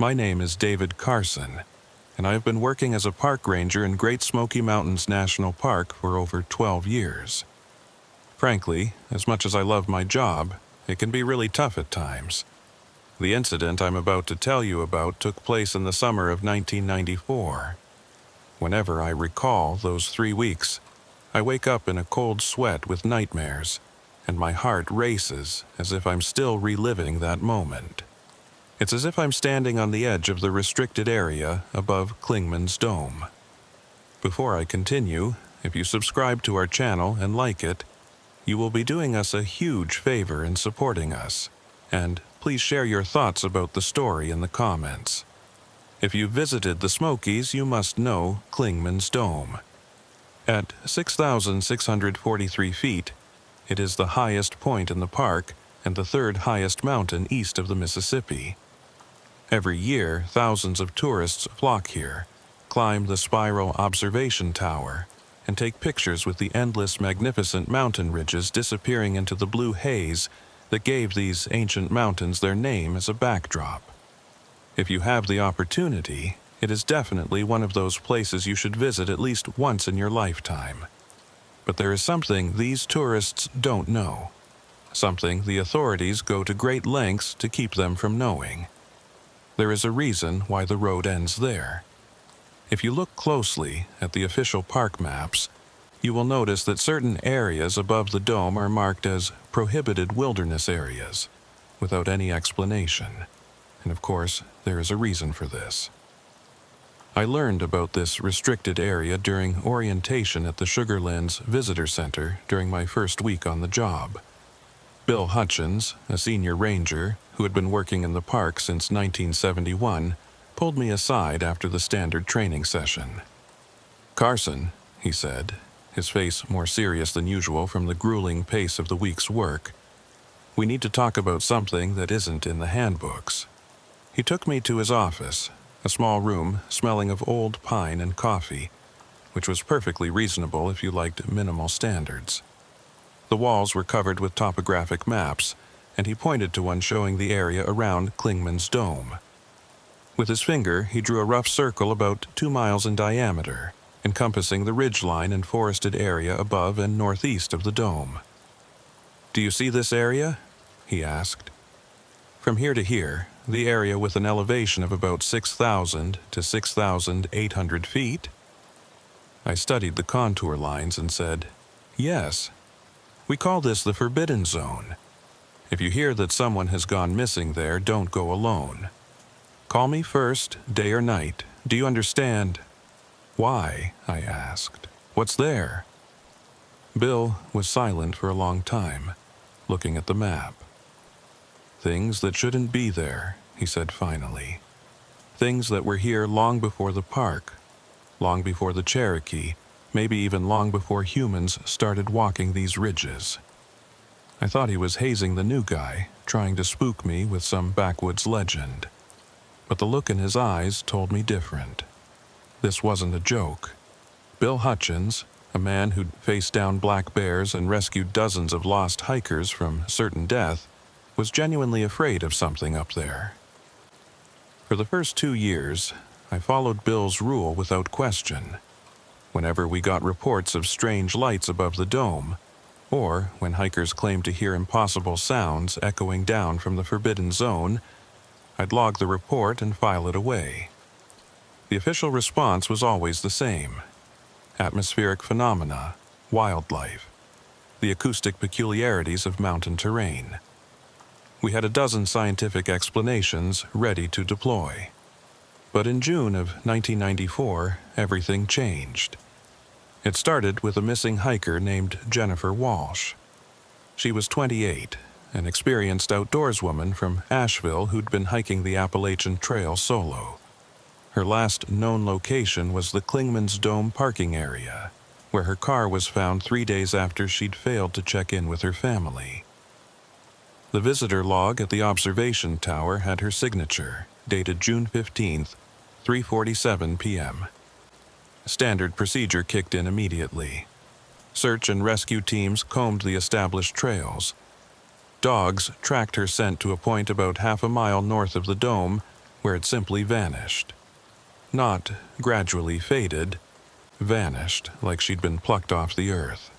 My name is David Carson, and I have been working as a park ranger in Great Smoky Mountains National Park for over 12 years. Frankly, as much as I love my job, it can be really tough at times. The incident I'm about to tell you about took place in the summer of 1994. Whenever I recall those 3 weeks, I wake up in a cold sweat with nightmares, and my heart races as if I'm still reliving that moment. It's as if I'm standing on the edge of the restricted area above Clingman's Dome. Before I continue, if you subscribe to our channel and like it, you will be doing us a huge favor in supporting us, and please share your thoughts about the story in the comments. If you've visited the Smokies, you must know Clingman's Dome. At 6,643 feet, it is the highest point in the park and the third highest mountain east of the Mississippi. Every year, thousands of tourists flock here, climb the spiral observation tower, and take pictures with the endless magnificent mountain ridges disappearing into the blue haze that gave these ancient mountains their name as a backdrop. If you have the opportunity, it is definitely one of those places you should visit at least once in your lifetime. But there is something these tourists don't know, something the authorities go to great lengths to keep them from knowing. There is a reason why the road ends there. If you look closely at the official park maps, you will notice that certain areas above the dome are marked as prohibited wilderness areas, without any explanation. And of course, there is a reason for this. I learned about this restricted area during orientation at the Sugar Lands Visitor Center during my first week on the job. Bill Hutchins, a senior ranger who had been working in the park since 1971, pulled me aside after the standard training session. "Carson," he said, his face more serious than usual from the grueling pace of the week's work, "we need to talk about something that isn't in the handbooks." He took me to his office, a small room smelling of old pine and coffee, which was perfectly reasonable if you liked minimal standards. The walls were covered with topographic maps, and he pointed to one showing the area around Clingman's Dome. With his finger, he drew a rough circle about 2 miles in diameter, encompassing the ridgeline and forested area above and northeast of the dome. "Do you see this area?" he asked. "From here to here, the area with an elevation of about 6,000 to 6,800 feet?" I studied the contour lines and said, "Yes. We call this the Forbidden Zone. If you hear that someone has gone missing there, don't go alone. Call me first, day or night. Do you understand?" "Why?" I asked. "What's there?" Bill was silent for a long time, looking at the map. "Things that shouldn't be there," he said finally. "Things that were here long before the park, long before the Cherokee, maybe even long before humans started walking these ridges." I thought he was hazing the new guy, trying to spook me with some backwoods legend. But the look in his eyes told me different. This wasn't a joke. Bill Hutchins, a man who'd faced down black bears and rescued dozens of lost hikers from certain death, was genuinely afraid of something up there. For the first 2 years, I followed Bill's rule without question. Whenever we got reports of strange lights above the dome, or when hikers claimed to hear impossible sounds echoing down from the Forbidden Zone, I'd log the report and file it away. The official response was always the same: atmospheric phenomena, wildlife, the acoustic peculiarities of mountain terrain. We had a dozen scientific explanations ready to deploy. But in June of 1994, everything changed. It started with a missing hiker named Jennifer Walsh. She was 28, an experienced outdoorswoman from Asheville who'd been hiking the Appalachian Trail solo. Her last known location was the Clingman's Dome parking area, where her car was found 3 days after she'd failed to check in with her family. The visitor log at the observation tower had her signature, dated June 15th, 3:47 p.m. Standard procedure kicked in immediately. Search and rescue teams combed the established trails. Dogs tracked her scent to a point about half a mile north of the dome, where it simply vanished. Not gradually faded, vanished like she'd been plucked off the earth.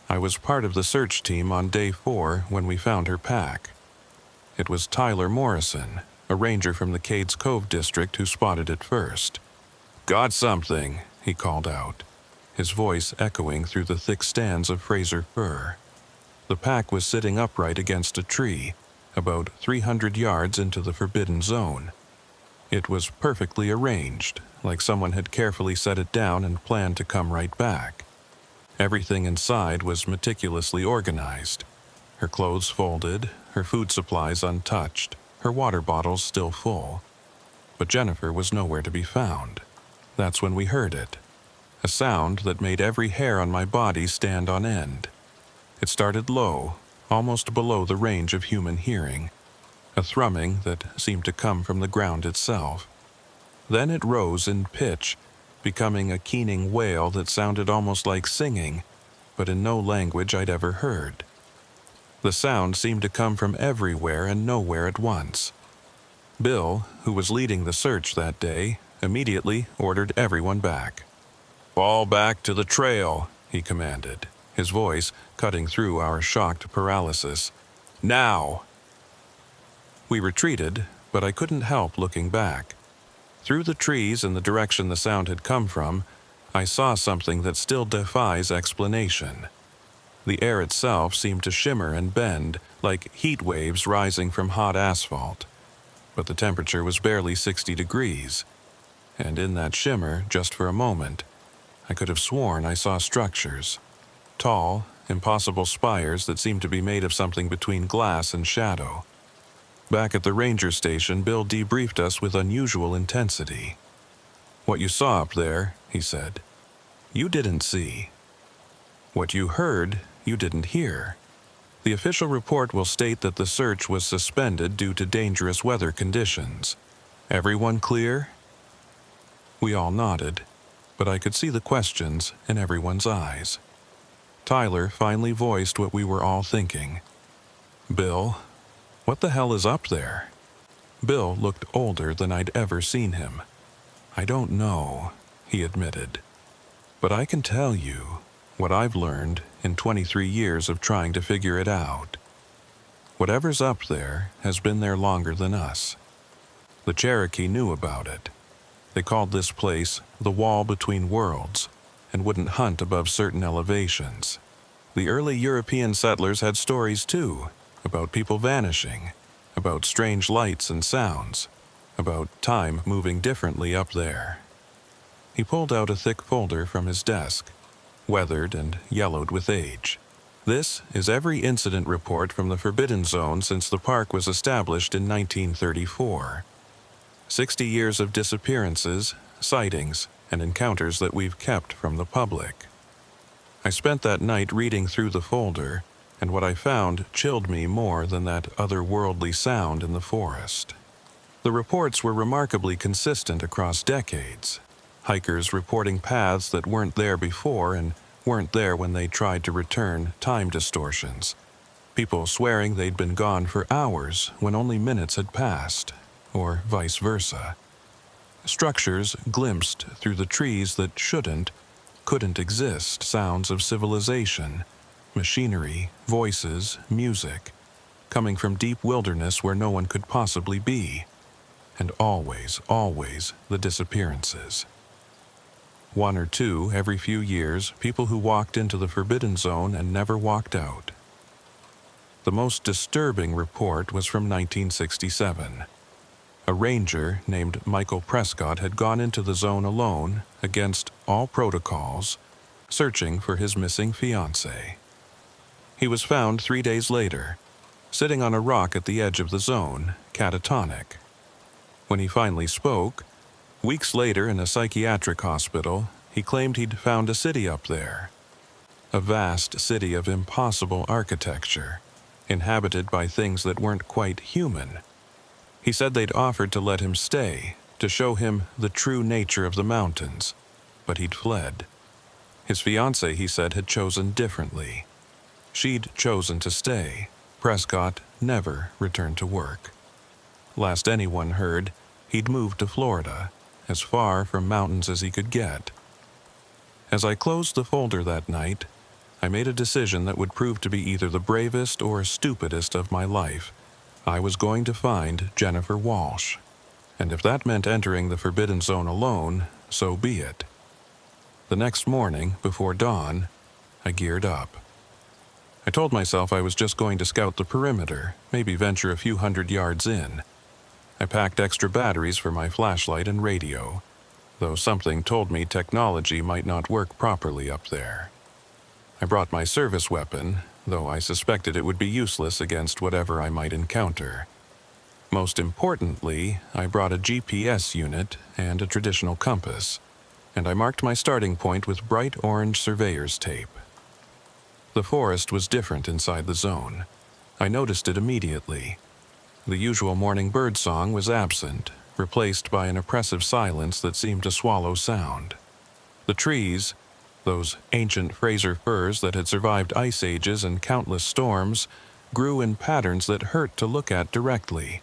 I was part of the search team on day 4 when we found her pack. It was Tyler Morrison, a ranger from the Cades Cove district, who spotted it first. "Got something," he called out, his voice echoing through the thick stands of Fraser fir. The pack was sitting upright against a tree, about 300 yards into the forbidden zone. It was perfectly arranged, like someone had carefully set it down and planned to come right back. Everything inside was meticulously organized. Her clothes folded, her food supplies untouched, her water bottles still full. But Jennifer was nowhere to be found. That's when we heard it. A sound that made every hair on my body stand on end. It started low, almost below the range of human hearing, a thrumming that seemed to come from the ground itself. Then it rose in pitch, becoming a keening wail that sounded almost like singing, but in no language I'd ever heard. The sound seemed to come from everywhere and nowhere at once. Bill, who was leading the search that day, immediately ordered everyone back. "Fall back to the trail," he commanded, his voice cutting through our shocked paralysis. "Now!" We retreated, but I couldn't help looking back. Through the trees in the direction the sound had come from, I saw something that still defies explanation. The air itself seemed to shimmer and bend, like heat waves rising from hot asphalt. But the temperature was barely 60 degrees. And in that shimmer, just for a moment, I could have sworn I saw structures. Tall, impossible spires that seemed to be made of something between glass and shadow. Back at the ranger station, Bill debriefed us with unusual intensity. "What you saw up there," he said, "you didn't see. What you heard, you didn't hear. The official report will state that the search was suspended due to dangerous weather conditions. Everyone clear?" We all nodded, but I could see the questions in everyone's eyes. Tyler finally voiced what we were all thinking. "Bill, what the hell is up there?" Bill looked older than I'd ever seen him. "I don't know," he admitted. "But I can tell you what I've learned in 23 years of trying to figure it out. Whatever's up there has been there longer than us. The Cherokee knew about it. They called this place the Wall Between Worlds and wouldn't hunt above certain elevations. The early European settlers had stories too, about people vanishing, about strange lights and sounds, about time moving differently up there." He pulled out a thick folder from his desk, weathered and yellowed with age. "This is every incident report from the Forbidden Zone since the park was established in 1934. 60 years of disappearances, sightings, and encounters that we've kept from the public." I spent that night reading through the folder, and what I found chilled me more than that otherworldly sound in the forest. The reports were remarkably consistent across decades. Hikers reporting paths that weren't there before and weren't there when they tried to return, time distortions. People swearing they'd been gone for hours when only minutes had passed, or vice versa. Structures glimpsed through the trees that couldn't exist, sounds of civilization, machinery, voices, music, coming from deep wilderness where no one could possibly be. And always, always the disappearances. 1 or 2 every few years, people who walked into the Forbidden Zone and never walked out. The most disturbing report was from 1967. A ranger named Michael Prescott had gone into the zone alone, against all protocols, searching for his missing fiancée. He was found 3 days later, sitting on a rock at the edge of the zone, catatonic. When he finally spoke, weeks later in a psychiatric hospital, he claimed he'd found a city up there. A vast city of impossible architecture, inhabited by things that weren't quite human. He said they'd offered to let him stay, to show him the true nature of the mountains, but he'd fled. His fiancée, he said, had chosen differently. She'd chosen to stay. Prescott never returned to work. Last anyone heard, He'd moved to Florida, as far from mountains as he could get. As I closed the folder that night, I made a decision that would prove to be either the bravest or stupidest of my life. I was going to find Jennifer Walsh. And if that meant entering the Forbidden Zone alone, so be it. The next morning, before dawn, I geared up. I told myself I was just going to scout the perimeter, maybe venture a few 100 yards in. I packed extra batteries for my flashlight and radio, though something told me technology might not work properly up there. I brought my service weapon, though I suspected it would be useless against whatever I might encounter. Most importantly, I brought a GPS unit and a traditional compass, and I marked my starting point with bright orange surveyor's tape. The forest was different inside the zone. I noticed it immediately. The usual morning birdsong was absent, replaced by an oppressive silence that seemed to swallow sound. The trees, those ancient Fraser firs that had survived ice ages and countless storms, grew in patterns that hurt to look at directly,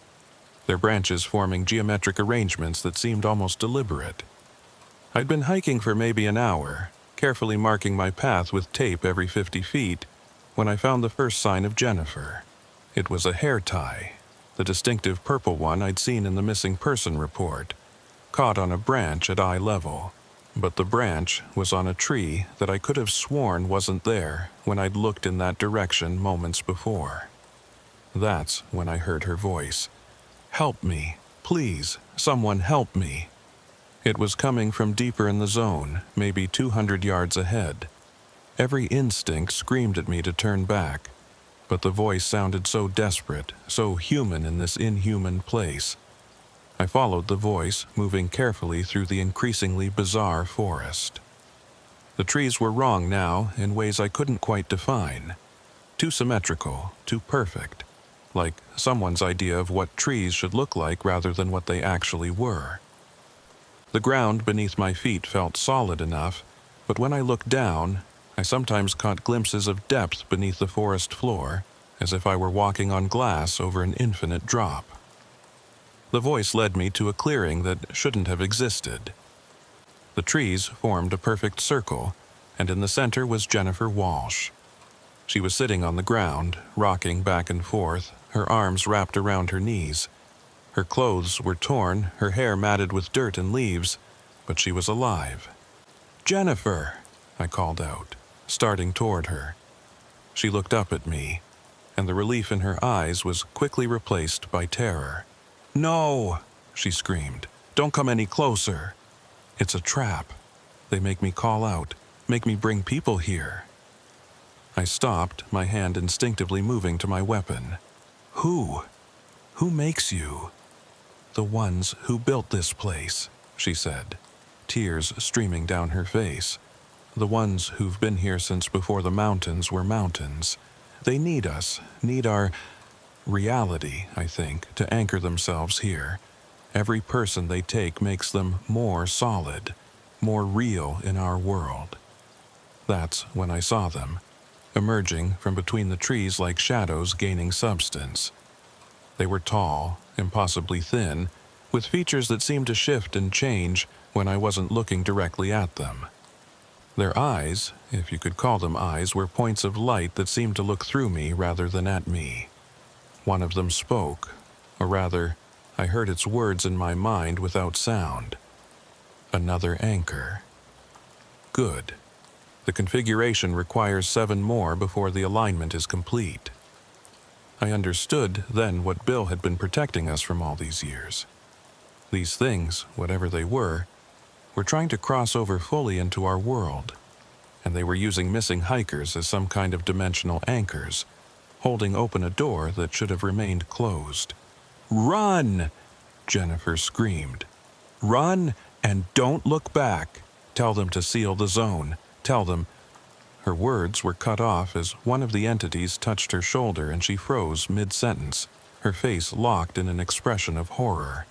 their branches forming geometric arrangements that seemed almost deliberate. I'd been hiking for maybe an hour, carefully marking my path with tape every 50 feet, when I found the first sign of Jennifer. It was a hair tie, the distinctive purple one I'd seen in the missing person report, caught on a branch at eye level. But the branch was on a tree that I could have sworn wasn't there when I'd looked in that direction moments before. That's when I heard her voice. "Help me, please, someone help me." It was coming from deeper in the zone, maybe 200 yards ahead. Every instinct screamed at me to turn back, but the voice sounded so desperate, so human in this inhuman place. I followed the voice, moving carefully through the increasingly bizarre forest. The trees were wrong now in ways I couldn't quite define. Too symmetrical, too perfect, like someone's idea of what trees should look like rather than what they actually were. The ground beneath my feet felt solid enough, but when I looked down, I sometimes caught glimpses of depth beneath the forest floor, as if I were walking on glass over an infinite drop. The voice led me to a clearing that shouldn't have existed. The trees formed a perfect circle, and in the center was Jennifer Walsh. She was sitting on the ground, rocking back and forth, her arms wrapped around her knees. Her clothes were torn, her hair matted with dirt and leaves, but she was alive. "Jennifer!" I called out, starting toward her. She looked up at me, and the relief in her eyes was quickly replaced by terror. "No!" she screamed. "Don't come any closer. It's a trap. They make me call out, make me bring people here." I stopped, my hand instinctively moving to my weapon. Who? Who makes you?" "The ones who built this place," she said, tears streaming down her face. "The ones who've been here since before the mountains were mountains. They need us, need our reality, I think, to anchor themselves here. Every person they take makes them more solid, more real in our world." That's when I saw them, emerging from between the trees like shadows gaining substance. They were tall, impossibly thin, with features that seemed to shift and change when I wasn't looking directly at them. Their eyes, if you could call them eyes, were points of light that seemed to look through me rather than at me. One of them spoke, or rather, I heard its words in my mind without sound. "Another anchor." Good. The configuration requires 7 more before the alignment is complete. I understood then what Bill had been protecting us from all these years. These things, whatever they were trying to cross over fully into our world, and they were using missing hikers as some kind of dimensional anchors, holding open a door that should have remained closed. "Run!" Jennifer screamed. "Run and don't look back. Tell them to seal the zone. Tell them—" Her words were cut off as one of the entities touched her shoulder and she froze mid-sentence, her face locked in an expression of horror.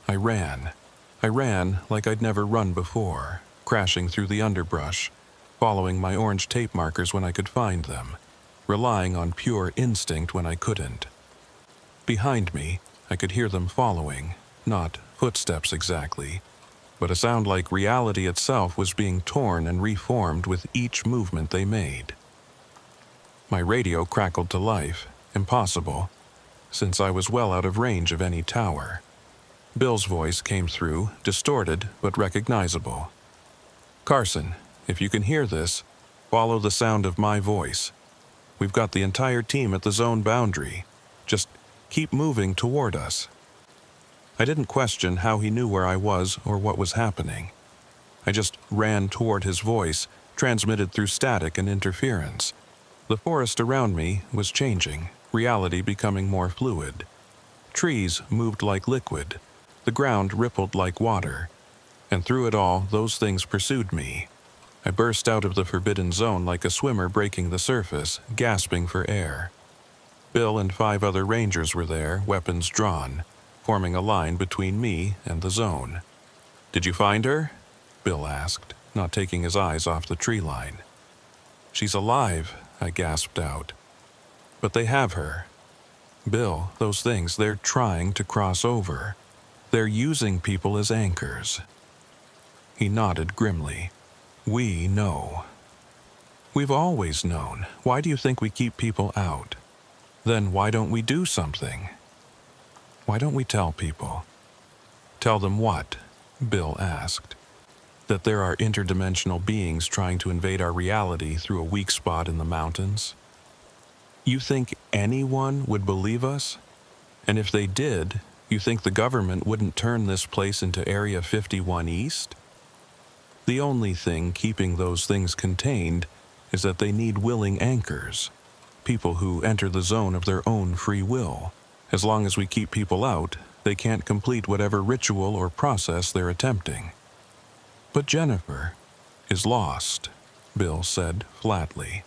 I ran like I'd never run before, crashing through the underbrush, following my orange tape markers when I could find them, relying on pure instinct when I couldn't. Behind me, I could hear them following, not footsteps exactly, but a sound like reality itself was being torn and reformed with each movement they made. My radio crackled to life, impossible, since I was well out of range of any tower. Bill's voice came through, distorted but recognizable. "Carson, if you can hear this, follow the sound of my voice. We've got the entire team at the zone boundary. Just keep moving toward us." I didn't question how he knew where I was or what was happening. I just ran toward his voice, transmitted through static and interference. The forest around me was changing, reality becoming more fluid. Trees moved like liquid, the ground rippled like water, and through it all, those things pursued me. I burst out of the forbidden zone like a swimmer breaking the surface, gasping for air. Bill and 5 other rangers were there, weapons drawn, forming a line between me and the zone. "Did you find her?" Bill asked, not taking his eyes off the tree line. "She's alive," I gasped out. "But they have her." "Bill, those things, they're trying to cross over. They're using people as anchors." He nodded grimly. "We know." "We've always known. Why do you think we keep people out? Then why don't we do something? Why don't we tell people?" "Tell them what?" Bill asked. "That there are interdimensional beings trying to invade our reality through a weak spot in the mountains? You think anyone would believe us? And if they did, you think the government wouldn't turn this place into Area 51 East? The only thing keeping those things contained is that they need willing anchors, people who enter the zone of their own free will. As long as we keep people out, they can't complete whatever ritual or process they're attempting." "But Jennifer is lost," Bill said flatly.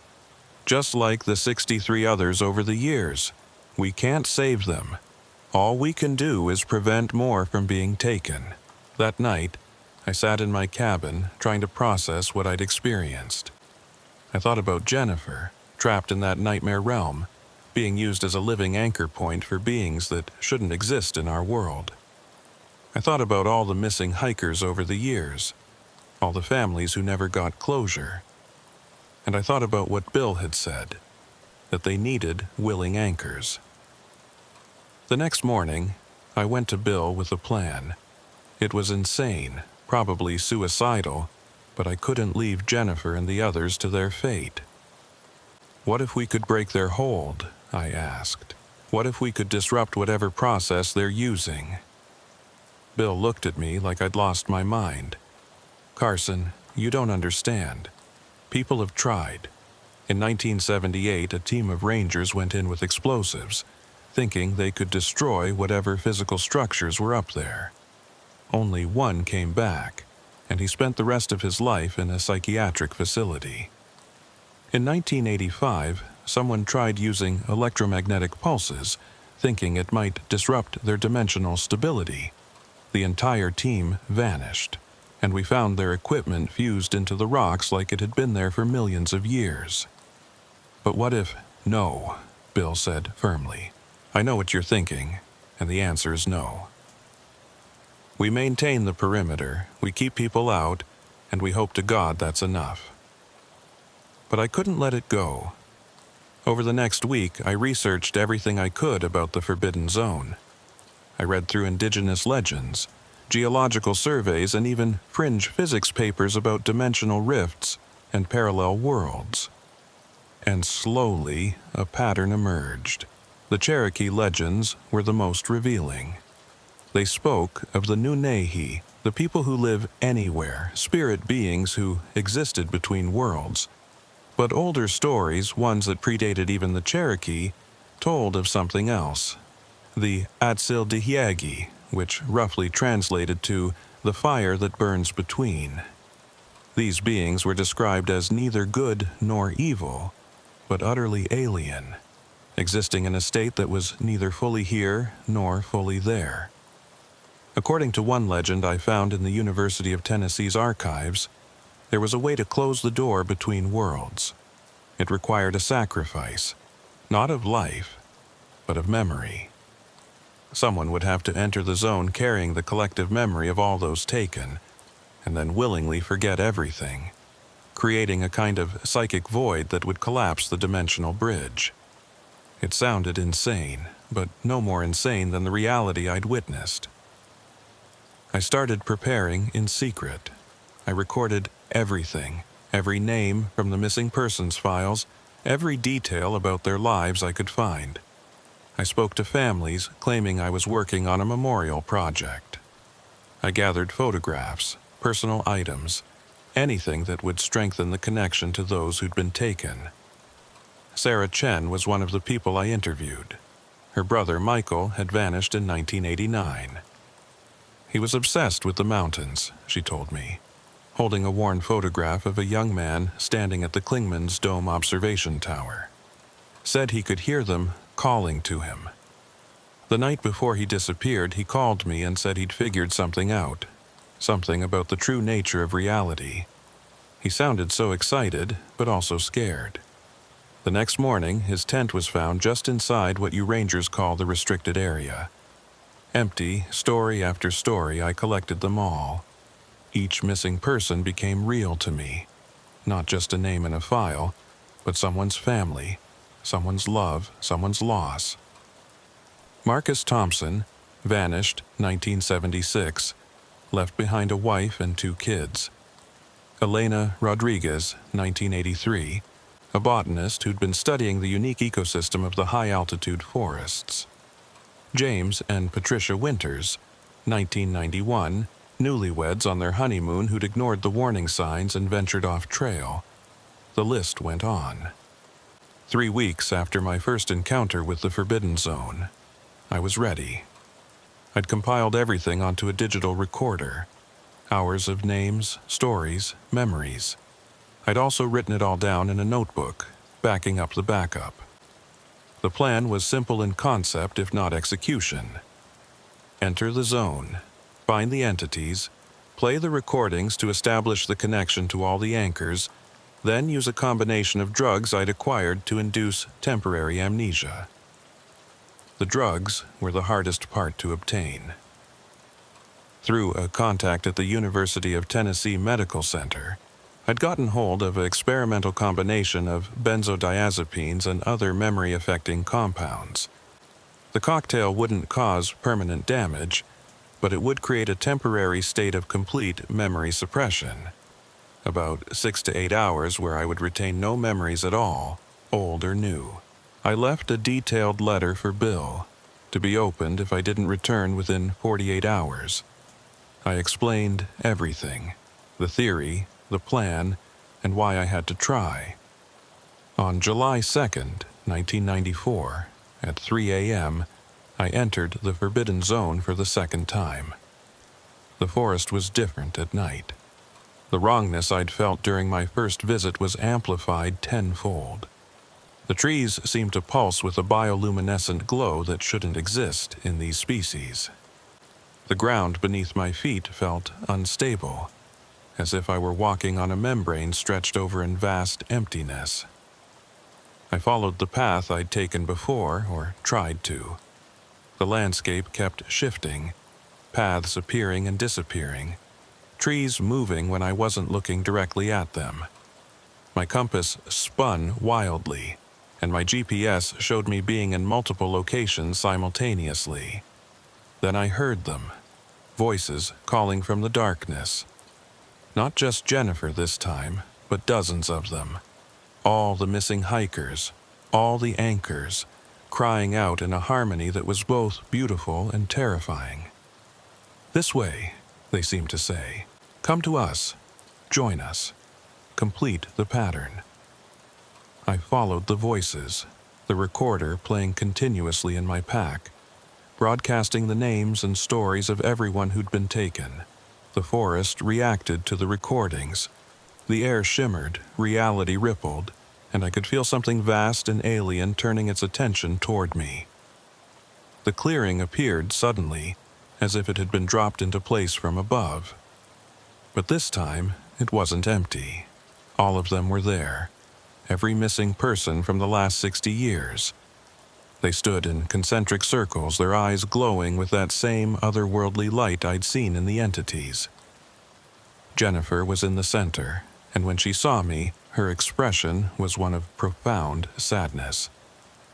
"Just like the 63 others over the years. We can't save them. All we can do is prevent more from being taken." That night, I sat in my cabin trying to process what I'd experienced. I thought about Jennifer, trapped in that nightmare realm, being used as a living anchor point for beings that shouldn't exist in our world. I thought about all the missing hikers over the years, all the families who never got closure. And I thought about what Bill had said, that they needed willing anchors. The next morning, I went to Bill with a plan. It was insane, probably suicidal, but I couldn't leave Jennifer and the others to their fate. "What if we could break their hold?" I asked. "What if we could disrupt whatever process they're using?" Bill looked at me like I'd lost my mind. "Carson, you don't understand. People have tried. In 1978, a team of rangers went in with explosives, thinking they could destroy whatever physical structures were up there. Only one came back, and he spent the rest of his life in a psychiatric facility. In 1985, someone tried using electromagnetic pulses, thinking it might disrupt their dimensional stability. The entire team vanished, and we found their equipment fused into the rocks like it had been there for millions of years." "But what if—" "No," Bill said firmly. "I know what you're thinking, and the answer is no. We maintain the perimeter, we keep people out, and we hope to God that's enough." But I couldn't let it go. Over the next week, I researched everything I could about the Forbidden Zone. I read through indigenous legends, geological surveys, and even fringe physics papers about dimensional rifts and parallel worlds. And slowly, a pattern emerged. The Cherokee legends were the most revealing. They spoke of the Nunehi, the people who live anywhere, spirit beings who existed between worlds. But older stories, ones that predated even the Cherokee, told of something else. The Atsildihiagi, which roughly translated to the fire that burns between. These beings were described as neither good nor evil, but utterly alien, existing in a state that was neither fully here nor fully there. According to one legend I found in the University of Tennessee's archives, there was a way to close the door between worlds. It required a sacrifice, not of life, but of memory. Someone would have to enter the zone carrying the collective memory of all those taken, and then willingly forget everything, creating a kind of psychic void that would collapse the dimensional bridge. It sounded insane, but no more insane than the reality I'd witnessed. I started preparing in secret. I recorded everything, every name from the missing persons files, every detail about their lives I could find. I spoke to families claiming I was working on a memorial project. I gathered photographs, personal items, anything that would strengthen the connection to those who'd been taken. Sarah Chen was one of the people I interviewed. Her brother Michael had vanished in 1989. He was obsessed with the mountains, she told me, holding a worn photograph of a young man standing at the Klingman's Dome observation tower. Said he could hear them calling to him. The night before he disappeared, he called me and said he'd figured something out, something about the true nature of reality. He sounded so excited, but also scared. The next morning, his tent was found just inside what you rangers call the restricted area. Empty, story after story, I collected them all. Each missing person became real to me. Not just a name in a file, but someone's family, someone's love, someone's loss. Marcus Thompson, vanished 1976, left behind a wife and 2 kids. Elena Rodriguez, 1983, a botanist who'd been studying the unique ecosystem of the high-altitude forests. James and Patricia Winters, 1991, newlyweds on their honeymoon who'd ignored the warning signs and ventured off trail. The list went on. 3 weeks after my first encounter with the Forbidden Zone, I was ready. I'd compiled everything onto a digital recorder. Hours of names, stories, memories. I'd also written it all down in a notebook, backing up the backup. The plan was simple in concept, if not execution. Enter the zone, find the entities, play the recordings to establish the connection to all the anchors, then use a combination of drugs I'd acquired to induce temporary amnesia. The drugs were the hardest part to obtain. Through a contact at the University of Tennessee Medical Center, I'd gotten hold of an experimental combination of benzodiazepines and other memory-affecting compounds. The cocktail wouldn't cause permanent damage, but it would create a temporary state of complete memory suppression. About 6 to 8 hours where I would retain no memories at all, old or new. I left a detailed letter for Bill, to be opened if I didn't return within 48 hours. I explained everything, the theory, the plan, and why I had to try. On July 2nd, 1994, at 3 a.m., I entered the Forbidden Zone for the second time. The forest was different at night. The wrongness I'd felt during my first visit was amplified tenfold. The trees seemed to pulse with a bioluminescent glow that shouldn't exist in these species. The ground beneath my feet felt unstable, as if I were walking on a membrane stretched over in vast emptiness. I followed the path I'd taken before, or tried to. The landscape kept shifting, paths appearing and disappearing, trees moving when I wasn't looking directly at them. My compass spun wildly, and my GPS showed me being in multiple locations simultaneously. Then I heard them, voices calling from the darkness. Not just Jennifer this time, but dozens of them. All the missing hikers, all the anchors, crying out in a harmony that was both beautiful and terrifying. "This way," they seemed to say. "Come to us. Join us. Complete the pattern." I followed the voices, the recorder playing continuously in my pack, broadcasting the names and stories of everyone who'd been taken. The forest reacted to the recordings. The air shimmered, reality rippled, and I could feel something vast and alien turning its attention toward me. The clearing appeared suddenly, as if it had been dropped into place from above. But this time, it wasn't empty. All of them were there. Every missing person from the last 60 years. They stood in concentric circles, their eyes glowing with that same otherworldly light I'd seen in the entities. Jennifer was in the center, and when she saw me, her expression was one of profound sadness.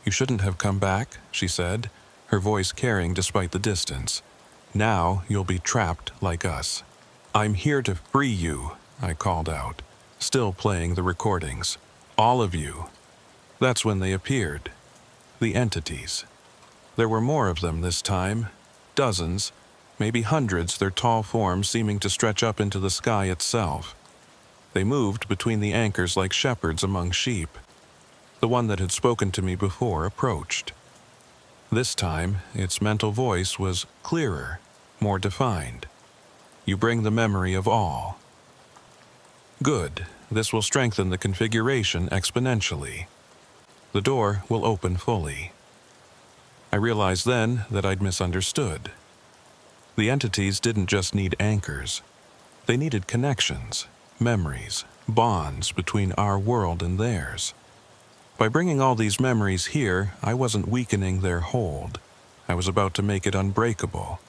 "You shouldn't have come back," she said, her voice carrying despite the distance. "Now you'll be trapped like us." "I'm here to free you," I called out, still playing the recordings. "All of you." That's when they appeared. The entities. There were more of them this time. Dozens, maybe hundreds, their tall forms seeming to stretch up into the sky itself. They moved between the anchors like shepherds among sheep. The one that had spoken to me before approached. This time, its mental voice was clearer, more defined. "You bring the memory of all." Good. This will strengthen the configuration exponentially. The door will open fully. I realized then that I'd misunderstood. The entities didn't just need anchors. They needed connections, memories, bonds between our world and theirs. By bringing all these memories here, I wasn't weakening their hold. I was about to make it unbreakable,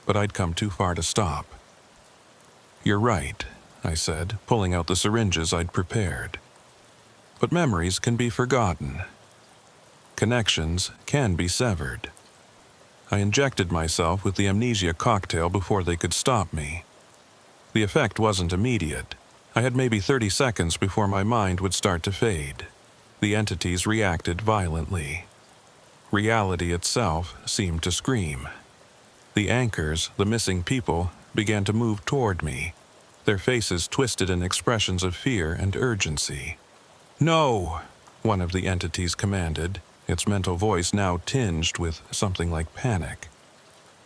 but I'd come too far to stop. "You're right," I said, pulling out the syringes I'd prepared. "But memories can be forgotten. Connections can be severed." I injected myself with the amnesia cocktail before they could stop me. The effect wasn't immediate. I had maybe 30 seconds before my mind would start to fade. The entities reacted violently. Reality itself seemed to scream. The anchors, the missing people, began to move toward me, their faces twisted in expressions of fear and urgency. "No!" one of the entities commanded, its mental voice now tinged with something like panic.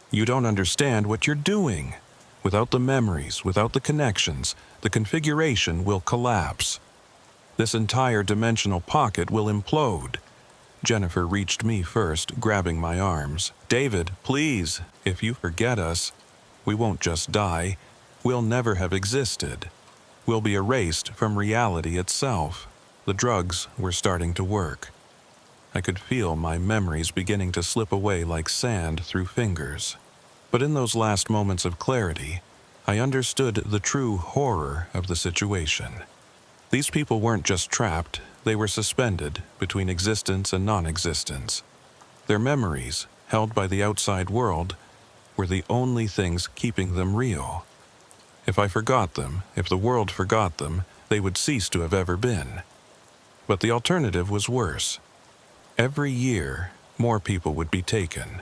"You don't understand what you're doing. Without the memories, without the connections, the configuration will collapse. This entire dimensional pocket will implode." Jennifer reached me first, grabbing my arms. "David, please, if you forget us, we won't just die. We'll never have existed. We'll be erased from reality itself." The drugs were starting to work. I could feel my memories beginning to slip away like sand through fingers. But in those last moments of clarity, I understood the true horror of the situation. These people weren't just trapped, they were suspended between existence and non-existence. Their memories, held by the outside world, were the only things keeping them real. If I forgot them, if the world forgot them, they would cease to have ever been. But the alternative was worse. Every year, more people would be taken.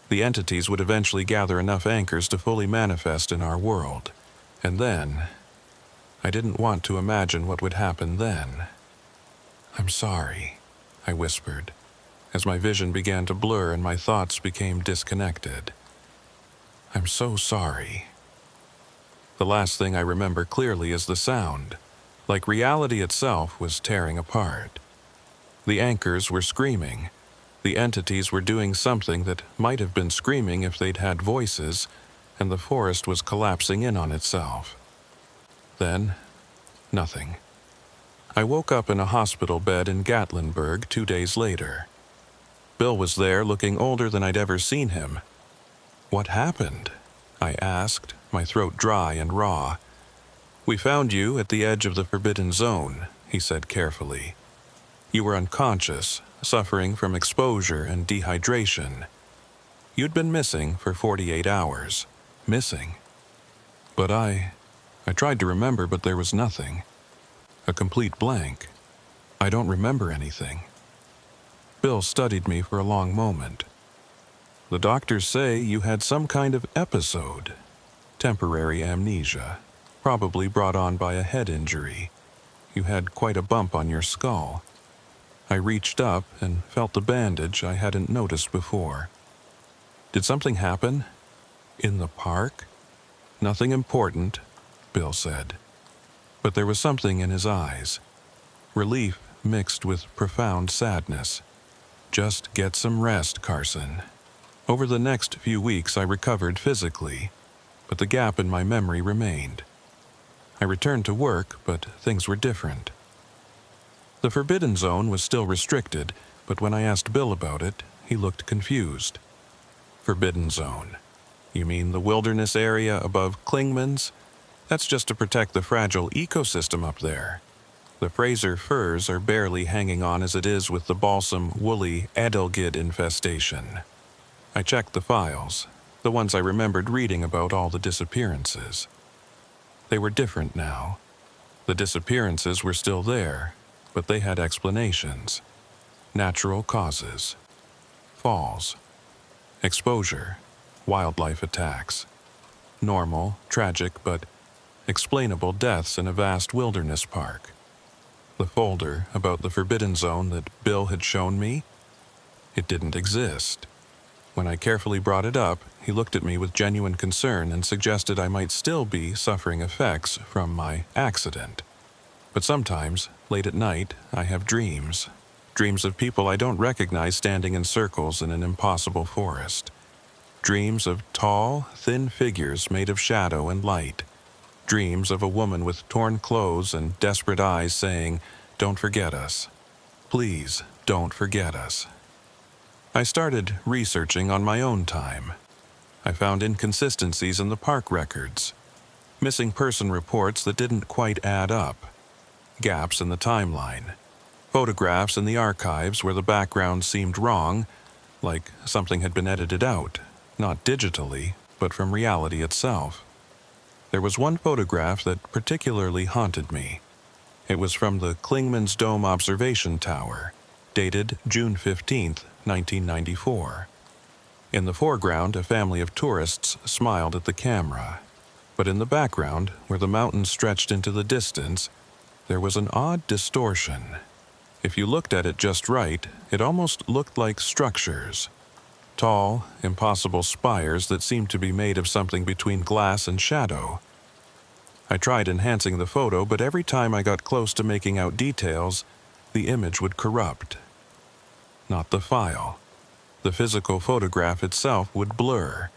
The entities would eventually gather enough anchors to fully manifest in our world. And then, I didn't want to imagine what would happen then. "I'm sorry," I whispered, as my vision began to blur and my thoughts became disconnected. "I'm so sorry." The last thing I remember clearly is the sound, like reality itself was tearing apart. The anchors were screaming. The entities were doing something that might have been screaming if they'd had voices, and the forest was collapsing in on itself. Then, nothing. I woke up in a hospital bed in Gatlinburg 2 days later. Bill was there, looking older than I'd ever seen him. "What happened?" I asked, my throat dry and raw. "We found you at the edge of the forbidden zone," he said carefully. "You were unconscious, suffering from exposure and dehydration. You'd been missing for 48 hours. Missing. But I tried to remember, but there was nothing. A complete blank. I don't remember anything." Bill studied me for a long moment. "The doctors say you had some kind of episode. Temporary amnesia, probably brought on by a head injury. You had quite a bump on your skull." I reached up and felt the bandage I hadn't noticed before. "Did something happen? In the park?" "Nothing important," Bill said. But there was something in his eyes. Relief mixed with profound sadness. "Just get some rest, Carson." Over the next few weeks I recovered physically, but the gap in my memory remained. I returned to work, but things were different. The Forbidden Zone was still restricted, but when I asked Bill about it, he looked confused. Forbidden Zone. You mean the wilderness area above Klingman's? That's just to protect the fragile ecosystem up there. The Fraser firs are barely hanging on as it is with the balsam woolly adelgid infestation. I checked the files, the ones I remembered reading about all the disappearances. They were different now. The disappearances were still there, but they had explanations. Natural causes. Falls. Exposure. Wildlife attacks. Normal, tragic, but explainable deaths in a vast wilderness park. The folder about the Forbidden Zone that Bill had shown me? It didn't exist. When I carefully brought it up, he looked at me with genuine concern and suggested I might still be suffering effects from my accident. But sometimes, late at night, I have dreams. Dreams of people I don't recognize standing in circles in an impossible forest. Dreams of tall, thin figures made of shadow and light. Dreams of a woman with torn clothes and desperate eyes saying, "Don't forget us. Please, don't forget us." I started researching on my own time. I found inconsistencies in the park records, missing person reports that didn't quite add up, gaps in the timeline, photographs in the archives where the background seemed wrong, like something had been edited out, not digitally, but from reality itself. There was one photograph that particularly haunted me. It was from the Klingman's Dome Observation Tower, dated June 15th, 1994. In the foreground, a family of tourists smiled at the camera, but in the background, where the mountains stretched into the distance, there was an odd distortion. If you looked at it just right, it almost looked like structures. Tall, impossible spires that seemed to be made of something between glass and shadow. I tried enhancing the photo, but every time I got close to making out details, the image would corrupt. Not the file. The physical photograph itself would blur,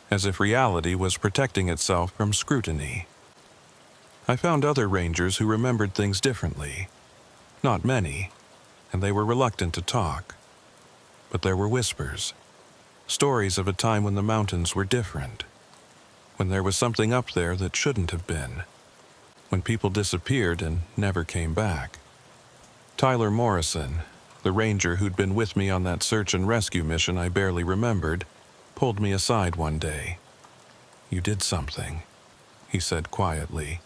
as if reality was protecting itself from scrutiny. I found other rangers who remembered things differently. Not many, and they were reluctant to talk. But there were whispers. Stories of a time when the mountains were different. When there was something up there that shouldn't have been. When people disappeared and never came back. Tyler Morrison, the ranger who'd been with me on that search and rescue mission I barely remembered, pulled me aside one day. "You did something," he said quietly.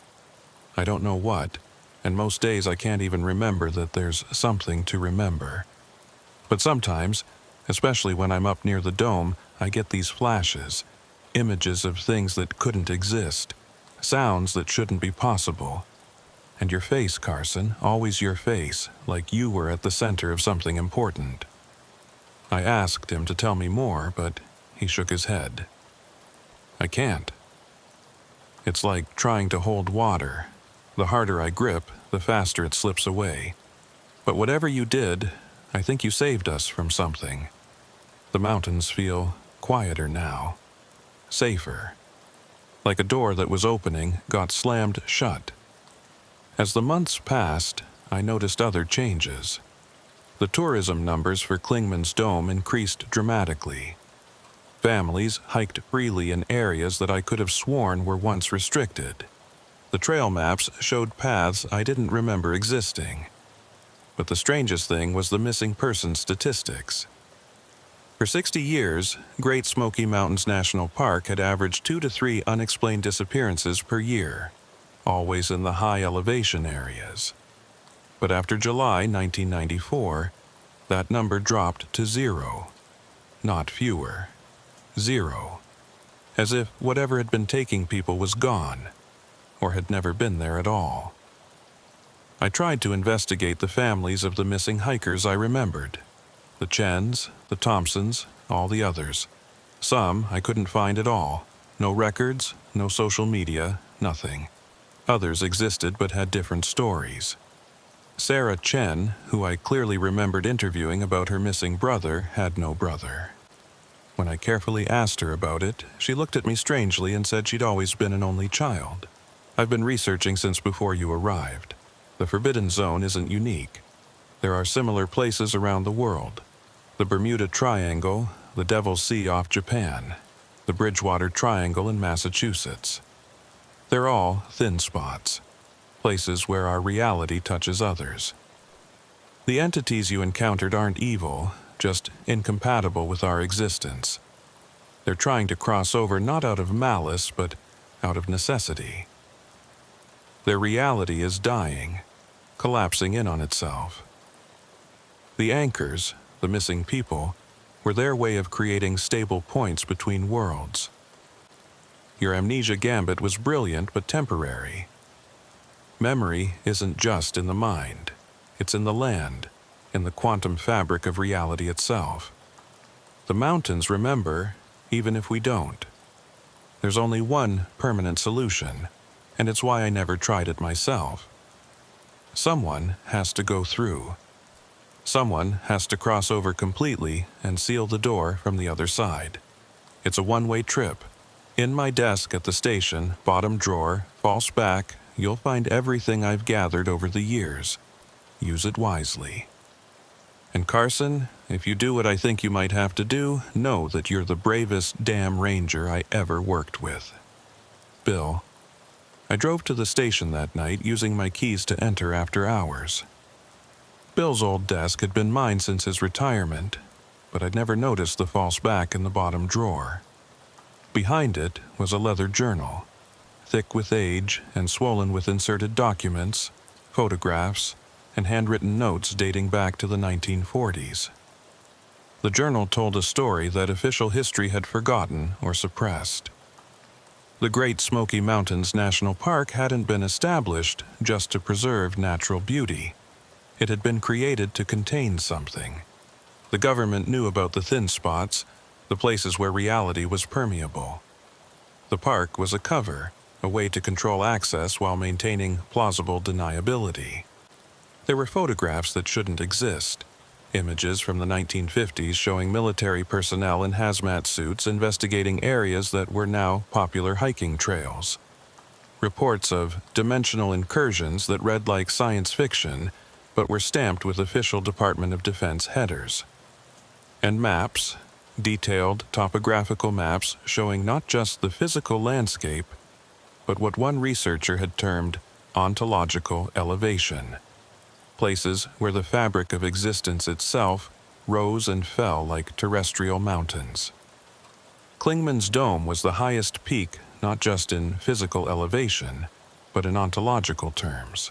"I don't know what, and most days I can't even remember that there's something to remember. But sometimes, especially when I'm up near the dome, I get these flashes, images of things that couldn't exist, sounds that shouldn't be possible. And your face, Carson, always your face, like you were at the center of something important." I asked him to tell me more, but he shook his head. "I can't. It's like trying to hold water. The harder I grip, the faster it slips away. But whatever you did, I think you saved us from something. The mountains feel quieter now. Safer. Like a door that was opening got slammed shut." As the months passed, I noticed other changes. The tourism numbers for Klingman's Dome increased dramatically. Families hiked freely in areas that I could have sworn were once restricted. The trail maps showed paths I didn't remember existing. But the strangest thing was the missing person statistics. For 60 years, Great Smoky Mountains National Park had averaged 2 to 3 unexplained disappearances per year, always in the high elevation areas. But after July 1994, that number dropped to 0. Not fewer. 0. As if whatever had been taking people was gone, or had never been there at all. I tried to investigate the families of the missing hikers I remembered. The Chens, the Thompsons, all the others. Some I couldn't find at all. No records, no social media, nothing. Others existed but had different stories. Sarah Chen, who I clearly remembered interviewing about her missing brother, had no brother. When I carefully asked her about it, she looked at me strangely and said she'd always been an only child. "I've been researching since before you arrived. The Forbidden Zone isn't unique. There are similar places around the world: the Bermuda Triangle, the Devil's Sea off Japan, the Bridgewater Triangle in Massachusetts. They're all thin spots, places where our reality touches others. The entities you encountered aren't evil, just incompatible with our existence. They're trying to cross over not out of malice, but out of necessity. Their reality is dying, collapsing in on itself. The anchors, the missing people, were their way of creating stable points between worlds. Your amnesia gambit was brilliant but temporary. Memory isn't just in the mind. It's in the land, in the quantum fabric of reality itself. The mountains remember, even if we don't. There's only one permanent solution, and it's why I never tried it myself. Someone has to go through. Someone has to cross over completely and seal the door from the other side. It's a one-way trip. In my desk at the station, bottom drawer, false back, you'll find everything I've gathered over the years. Use it wisely. And Carson, if you do what I think you might have to do, know that you're the bravest damn ranger I ever worked with. Bill. I drove to the station that night using my keys to enter after hours. Bill's old desk had been mine since his retirement, but I'd never noticed the false back in the bottom drawer. Behind it was a leather journal, thick with age and swollen with inserted documents, photographs, and handwritten notes dating back to the 1940s. The journal told a story that official history had forgotten or suppressed. The Great Smoky Mountains National Park hadn't been established just to preserve natural beauty. It had been created to contain something. The government knew about the thin spots, the places where reality was permeable. The park was a cover, a way to control access while maintaining plausible deniability. There were photographs that shouldn't exist, images from the 1950s showing military personnel in hazmat suits investigating areas that were now popular hiking trails. Reports of dimensional incursions that read like science fiction, but were stamped with official Department of Defense headers. And maps, detailed topographical maps showing not just the physical landscape, but what one researcher had termed ontological elevation. Places where the fabric of existence itself rose and fell like terrestrial mountains. Klingman's Dome was the highest peak not just in physical elevation, but in ontological terms.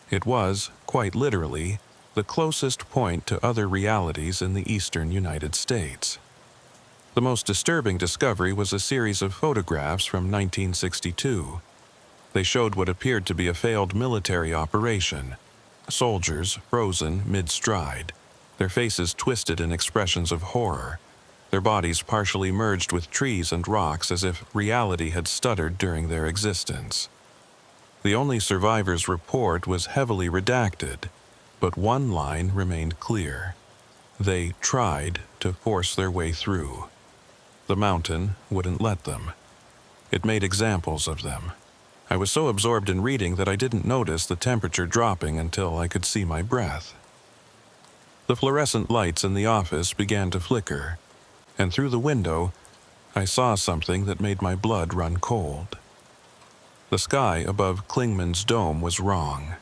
It was, quite literally, the closest point to other realities in the eastern United States. The most disturbing discovery was a series of photographs from 1962. They showed what appeared to be a failed military operation. Soldiers frozen mid-stride, their faces twisted in expressions of horror, their bodies partially merged with trees and rocks as if reality had stuttered during their existence. The only survivor's report was heavily redacted, but one line remained clear. They tried to force their way through. The mountain wouldn't let them. It made examples of them. I was so absorbed in reading that I didn't notice the temperature dropping until I could see my breath. The fluorescent lights in the office began to flicker, and through the window, I saw something that made my blood run cold. The sky above Klingman's Dome was wrong.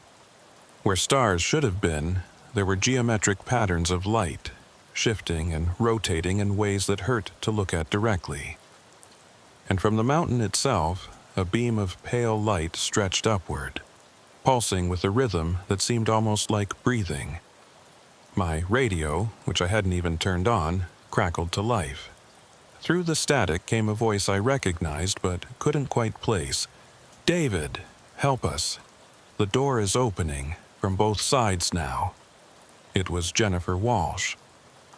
Where stars should have been, there were geometric patterns of light, shifting and rotating in ways that hurt to look at directly. And from the mountain itself, a beam of pale light stretched upward, pulsing with a rhythm that seemed almost like breathing. My radio, which I hadn't even turned on, crackled to life. Through the static came a voice I recognized but couldn't quite place. "David, help us. The door is opening, from both sides now." It was Jennifer Walsh.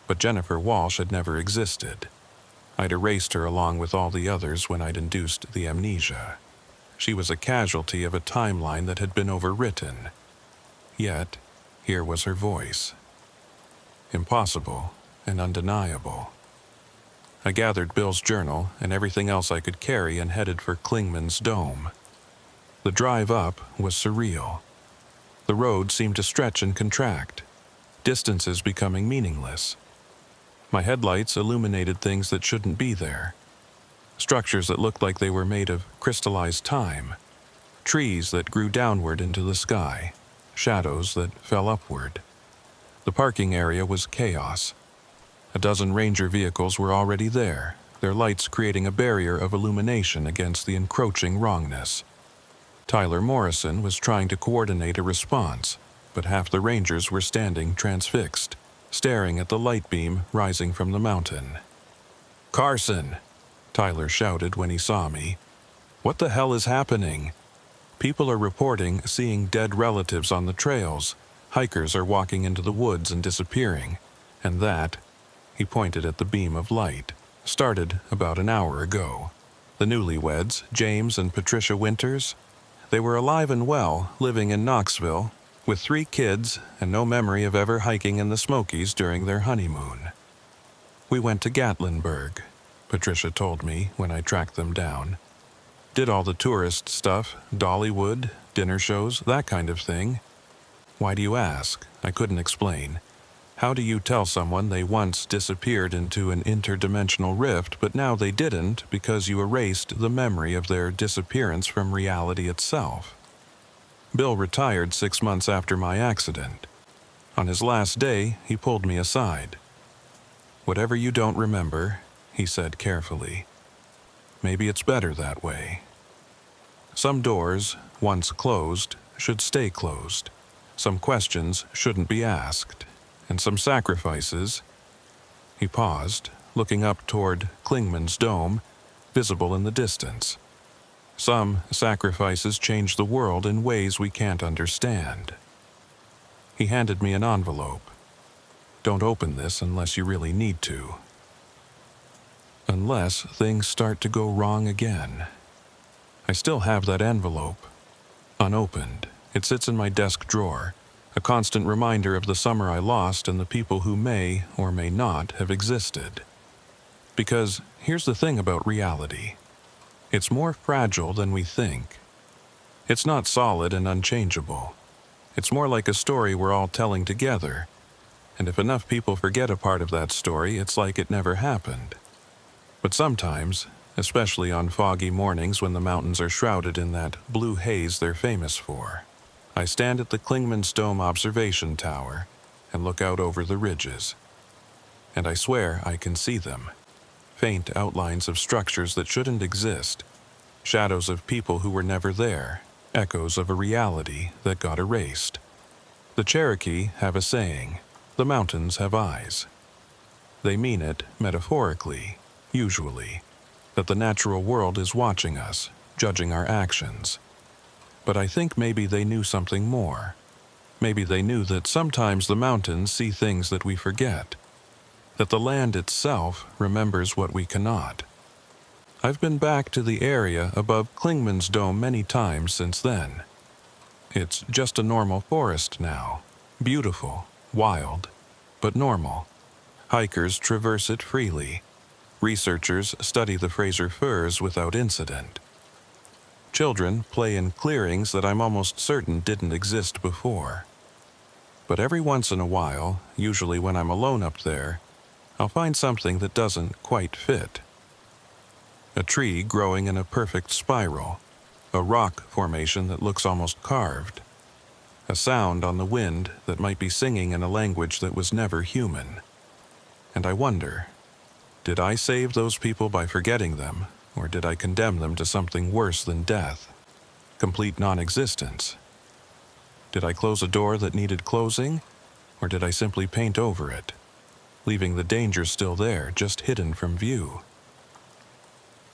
But Jennifer Walsh had never existed. I'd erased her along with all the others when I'd induced the amnesia. She was a casualty of a timeline that had been overwritten. Yet, here was her voice. Impossible and undeniable. I gathered Bill's journal and everything else I could carry and headed for Klingman's Dome. The drive up was surreal. The road seemed to stretch and contract, distances becoming meaningless. My headlights illuminated things that shouldn't be there. Structures that looked like they were made of crystallized time. Trees that grew downward into the sky. Shadows that fell upward. The parking area was chaos. A dozen ranger vehicles were already there, their lights creating a barrier of illumination against the encroaching wrongness. Tyler Morrison was trying to coordinate a response, but half the rangers were standing transfixed, staring at the light beam rising from the mountain. "Carson!" Tyler shouted when he saw me. "What the hell is happening? People are reporting seeing dead relatives on the trails. Hikers are walking into the woods and disappearing. And that," he pointed at the beam of light, "started about an hour ago. The newlyweds, James and Patricia Winters, they were alive and well, living in Knoxville, with 3 kids and no memory of ever hiking in the Smokies during their honeymoon. We went to Gatlinburg," Patricia told me when I tracked them down. "Did all the tourist stuff, Dollywood, dinner shows, that kind of thing." "Why do you ask?" I couldn't explain. "How do you tell someone they once disappeared into an interdimensional rift, but now they didn't because you erased the memory of their disappearance from reality itself?" Bill retired 6 months after my accident. On his last day, he pulled me aside. "Whatever you don't remember," he said carefully, "maybe it's better that way. Some doors, once closed, should stay closed. Some questions shouldn't be asked. And some sacrifices—" He paused, looking up toward Klingman's dome, visible in the distance. "Some sacrifices change the world in ways we can't understand." He handed me an envelope. "Don't open this unless you really need to. Unless things start to go wrong again." I still have that envelope, unopened. It sits in my desk drawer, a constant reminder of the summer I lost and the people who may or may not have existed. Because here's the thing about reality. It's more fragile than we think. It's not solid and unchangeable. It's more like a story we're all telling together, and if enough people forget a part of that story, it's like it never happened. But sometimes, especially on foggy mornings when the mountains are shrouded in that blue haze they're famous for, I stand at the Klingman's Dome observation tower and look out over the ridges. And I swear I can see them. Faint outlines of structures that shouldn't exist, shadows of people who were never there, echoes of a reality that got erased. The Cherokee have a saying, "The mountains have eyes." They mean it metaphorically, usually, that the natural world is watching us, judging our actions. But I think maybe they knew something more. Maybe they knew that sometimes the mountains see things that we forget, that the land itself remembers what we cannot. I've been back to the area above Klingman's Dome many times since then. It's just a normal forest now, beautiful, wild, but normal. Hikers traverse it freely. Researchers study the Fraser firs without incident. Children play in clearings that I'm almost certain didn't exist before. But every once in a while, usually when I'm alone up there, I'll find something that doesn't quite fit. A tree growing in a perfect spiral, a rock formation that looks almost carved, a sound on the wind that might be singing in a language that was never human. And I wonder, did I save those people by forgetting them, or did I condemn them to something worse than death? Complete non-existence? Did I close a door that needed closing, or did I simply paint over it, leaving the danger still there, just hidden from view?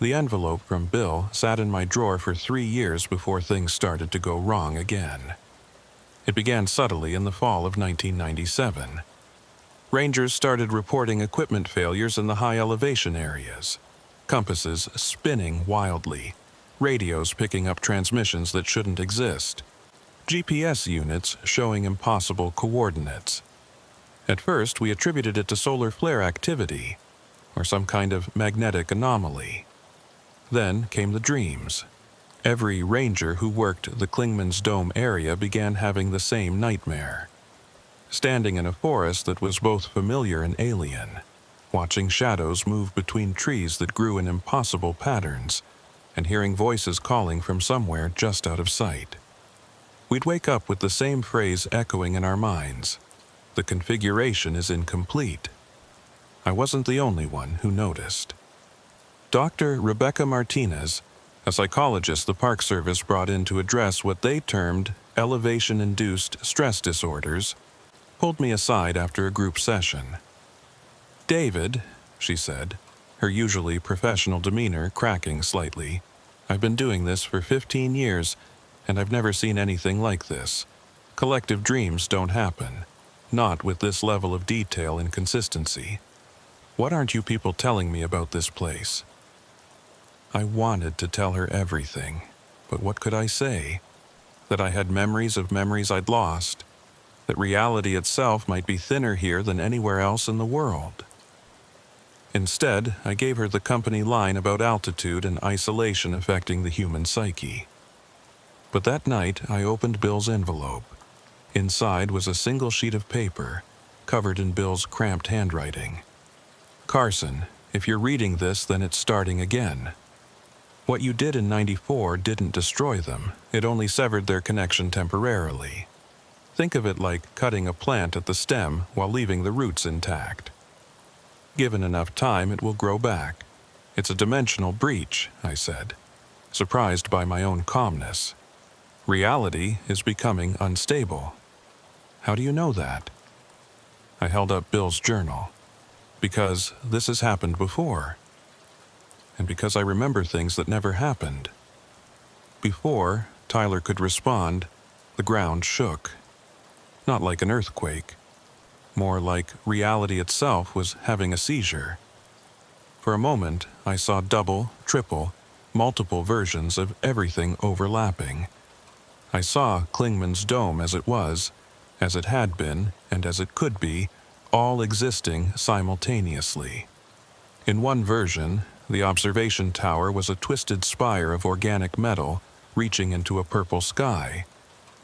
The envelope from Bill sat in my drawer for 3 years before things started to go wrong again. It began subtly in the fall of 1997. Rangers started reporting equipment failures in the high elevation areas. Compasses spinning wildly, radios picking up transmissions that shouldn't exist, GPS units showing impossible coordinates. At first, we attributed it to solar flare activity, or some kind of magnetic anomaly. Then came the dreams. Every ranger who worked the Klingman's Dome area began having the same nightmare. standing in a forest that was both familiar and alien, watching shadows move between trees that grew in impossible patterns, and hearing voices calling from somewhere just out of sight. We'd wake up with the same phrase echoing in our minds: "The configuration is incomplete." I wasn't the only one who noticed. Dr. Rebecca Martinez, a psychologist the Park Service brought in to address what they termed elevation-induced stress disorders, pulled me aside after a group session. "David," she said, her usually professional demeanor cracking slightly, "I've been doing this for 15 years, and I've never seen anything like this. Collective dreams don't happen, not with this level of detail and consistency. What aren't you people telling me about this place?" I wanted to tell her everything, but what could I say? That I had memories of memories I'd lost, that reality itself might be thinner here than anywhere else in the world. Instead, I gave her the company line about altitude and isolation affecting the human psyche. But that night, I opened Bill's envelope. Inside was a single sheet of paper, covered in Bill's cramped handwriting. "Carson, if you're reading this, then it's starting again. What you did in '94 didn't destroy them, it only severed their connection temporarily. Think of it like cutting a plant at the stem while leaving the roots intact. Given enough time, it will grow back. It's a dimensional breach," I said, surprised by my own calmness. "Reality is becoming unstable." "How do you know that?" I held up Bill's journal. "Because this has happened before. And because I remember things that never happened." Before Tyler could respond, the ground shook. Not like an earthquake. More like reality itself was having a seizure. For a moment, I saw double, triple, multiple versions of everything overlapping. I saw Klingman's dome as it was, as it had been, and as it could be, all existing simultaneously. In one version, the observation tower was a twisted spire of organic metal reaching into a purple sky.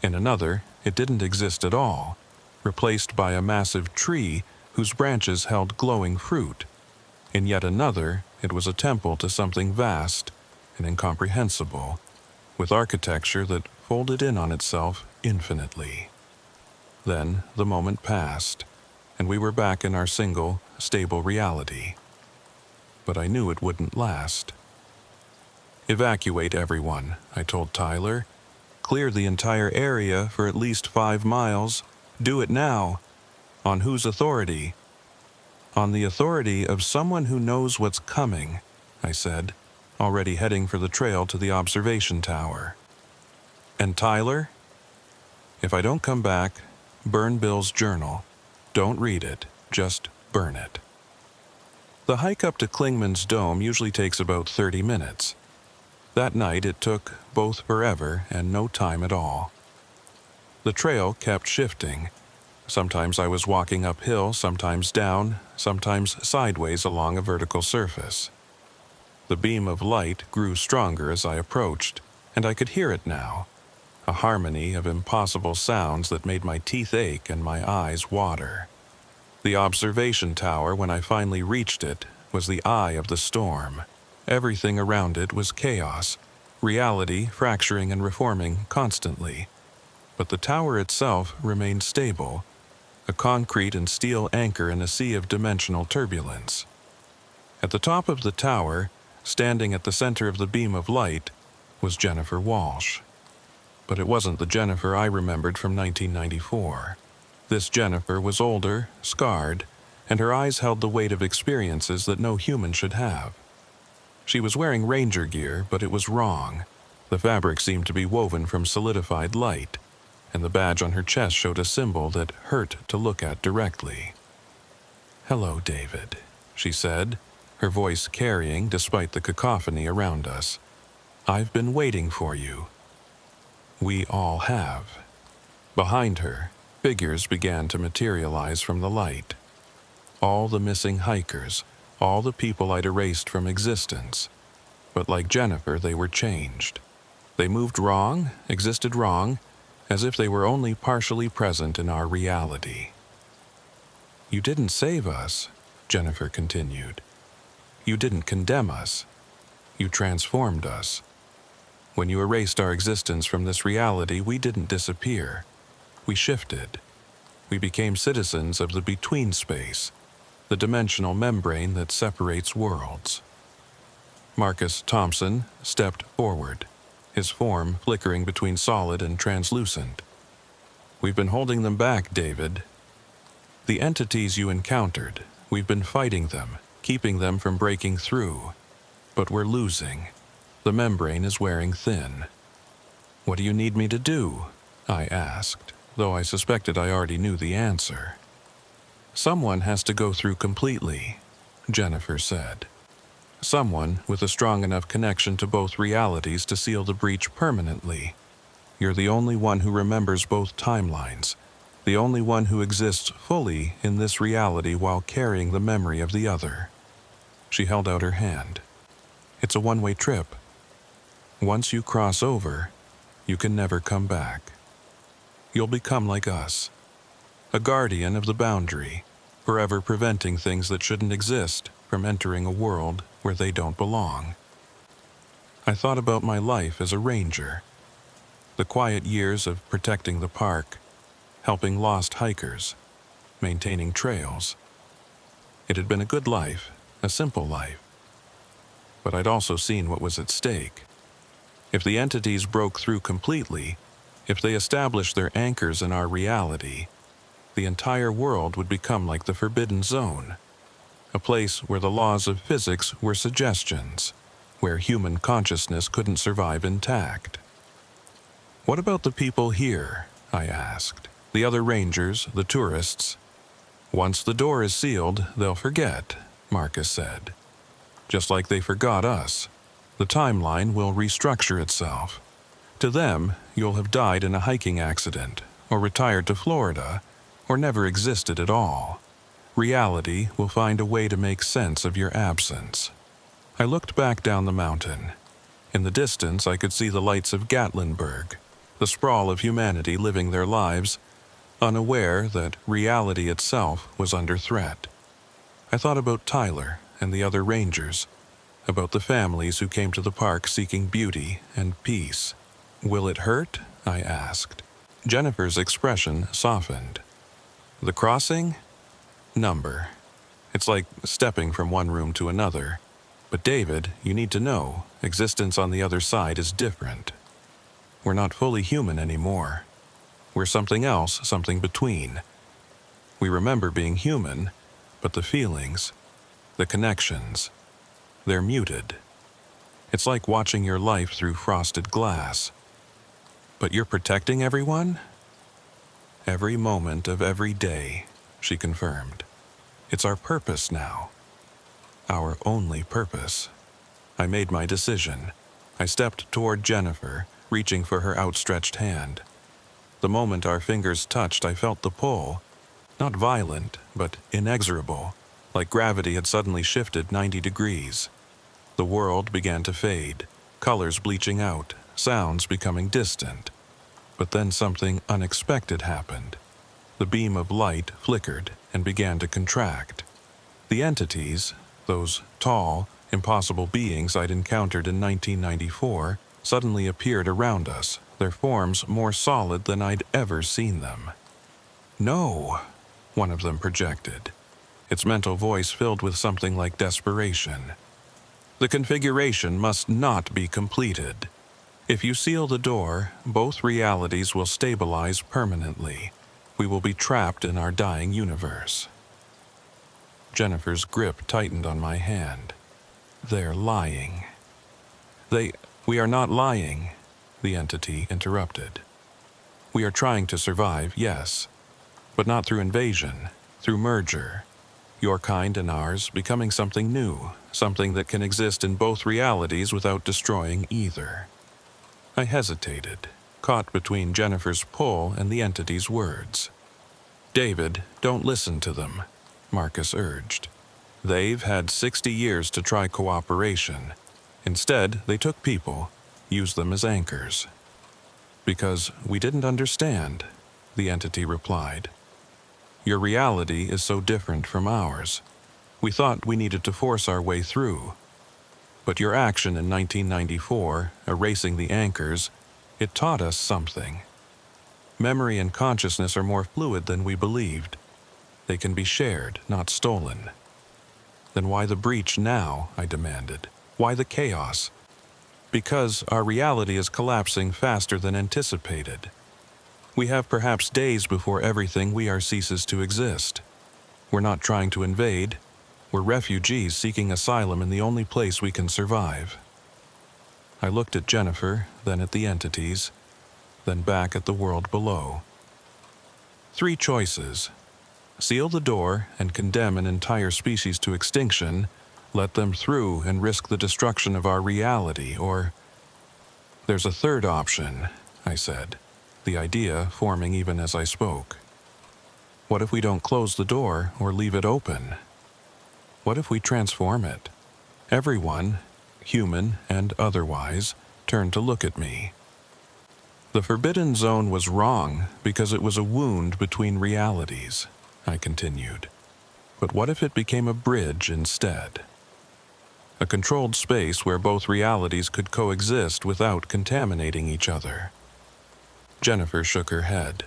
In another, it didn't exist at all, replaced by a massive tree whose branches held glowing fruit. In yet another, it was a temple to something vast and incomprehensible, with architecture that folded in on itself infinitely. Then the moment passed, and we were back in our single, stable reality. But I knew it wouldn't last. "Evacuate everyone," I told Tyler. "Clear the entire area for at least 5 miles. Do it now." "On whose authority?" "On the authority of someone who knows what's coming," I said, already heading for the trail to the observation tower. "And Tyler?" "If I don't come back, burn Bill's journal. Don't read it, just burn it." The hike up to Klingman's dome usually takes about 30 minutes. That night it took both forever and no time at all. The trail kept shifting. Sometimes I was walking uphill, sometimes down, sometimes sideways along a vertical surface. The beam of light grew stronger as I approached, and I could hear it now, a harmony of impossible sounds that made my teeth ache and my eyes water. The observation tower, when I finally reached it, was the eye of the storm. Everything around it was chaos, reality fracturing and reforming constantly. But the tower itself remained stable, a concrete and steel anchor in a sea of dimensional turbulence. At the top of the tower, standing at the center of the beam of light, was Jennifer Walsh. But it wasn't the Jennifer I remembered from 1994. This Jennifer was older, scarred, and her eyes held the weight of experiences that no human should have. She was wearing ranger gear, but it was wrong. The fabric seemed to be woven from solidified light, and the badge on her chest showed a symbol that hurt to look at directly. "Hello, David," she said, her voice carrying despite the cacophony around us. "I've been waiting for you." We all have. Behind her, figures began to materialize from the light. All the missing hikers, all the people I'd erased from existence. But like Jennifer, they were changed. They moved wrong, existed wrong, as if they were only partially present in our reality. You didn't save us, Jennifer continued. You didn't condemn us. You transformed us. When you erased our existence from this reality, we didn't disappear. We shifted. We became citizens of the between space, the dimensional membrane that separates worlds. Marcus Thompson stepped forward, his form flickering between solid and translucent. We've been holding them back, David. The entities you encountered, we've been fighting them, keeping them from breaking through. But we're losing. The membrane is wearing thin. What do you need me to do? I asked, though I suspected I already knew the answer. Someone has to go through completely, Jennifer said. Someone with a strong enough connection to both realities to seal the breach permanently. You're the only one who remembers both timelines, the only one who exists fully in this reality while carrying the memory of the other. She held out her hand. It's a one-way trip. Once you cross over, you can never come back. You'll become like us, a guardian of the boundary, forever preventing things that shouldn't exist from entering a world where they don't belong. I thought about my life as a ranger, the quiet years of protecting the park, helping lost hikers, maintaining trails. It had been a good life, a simple life. But I'd also seen what was at stake. If the entities broke through completely, if they established their anchors in our reality, the entire world would become like the Forbidden Zone, a place where the laws of physics were suggestions, where human consciousness couldn't survive intact. What about the people here? I asked. The other rangers, the tourists. Once the door is sealed, they'll forget, Marcus said. Just like they forgot us. The timeline will restructure itself. To them, you'll have died in a hiking accident, or retired to Florida, or never existed at all. Reality will find a way to make sense of your absence. I looked back down the mountain. In the distance, I could see the lights of Gatlinburg, the sprawl of humanity living their lives, unaware that reality itself was under threat. I thought about Tyler and the other rangers, about the families who came to the park seeking beauty and peace. Will it hurt? I asked. Jennifer's expression softened. The crossing? Number. It's like stepping from one room to another. But David, you need to know, existence on the other side is different. We're not fully human anymore. We're something else, something between. We remember being human, but the feelings, the connections, they're muted. It's like watching your life through frosted glass. But you're protecting everyone? Every moment of every day, she confirmed. It's our purpose now. Our only purpose. I made my decision. I stepped toward Jennifer, reaching for her outstretched hand. The moment our fingers touched, I felt the pull. Not violent, but inexorable, like gravity had suddenly shifted 90 degrees. The world began to fade, colors bleaching out, sounds becoming distant. But then something unexpected happened. The beam of light flickered and began to contract. The entities, those tall, impossible beings I'd encountered in 1994, suddenly appeared around us, their forms more solid than I'd ever seen them. No, one of them projected, its mental voice filled with something like desperation. The configuration must not be completed. If you seal the door, both realities will stabilize permanently. We will be trapped in our dying universe. Jennifer's grip tightened on my hand. They're lying. We are not lying, the entity interrupted. We are trying to survive, yes, but not through invasion, through merger. Your kind and ours becoming something new, something that can exist in both realities without destroying either. I hesitated, caught between Jennifer's pull and the entity's words. David, don't listen to them, Marcus urged. They've had 60 years to try cooperation. Instead, they took people, used them as anchors. Because we didn't understand, the entity replied. Your reality is so different from ours. We thought we needed to force our way through. But your action in 1994, erasing the anchors, it taught us something. Memory and consciousness are more fluid than we believed. They can be shared, not stolen. Then why the breach now? I demanded. Why the chaos? Because our reality is collapsing faster than anticipated. We have perhaps days before everything we are ceases to exist. We're not trying to invade. We're refugees seeking asylum in the only place we can survive. I looked at Jennifer, then at the entities, then back at the world below. 3 choices. Seal the door and condemn an entire species to extinction, let them through and risk the destruction of our reality, or... There's a third option, I said, the idea forming even as I spoke. What if we don't close the door or leave it open? What if we transform it? Everyone, human and otherwise, turned to look at me. The Forbidden Zone was wrong because it was a wound between realities, I continued. But what if it became a bridge instead? A controlled space where both realities could coexist without contaminating each other. Jennifer shook her head.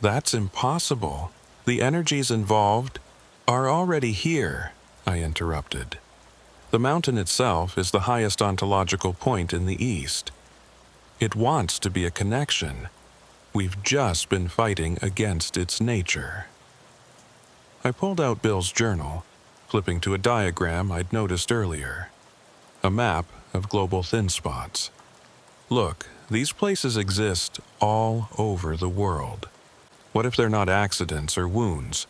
That's impossible. The energies involved are already here, I interrupted. The mountain itself is the highest ontological point in the East. It wants to be a connection. We've just been fighting against its nature. I pulled out Bill's journal, flipping to a diagram I'd noticed earlier. A map of global thin spots. Look, these places exist all over the world. What if they're not accidents or wounds?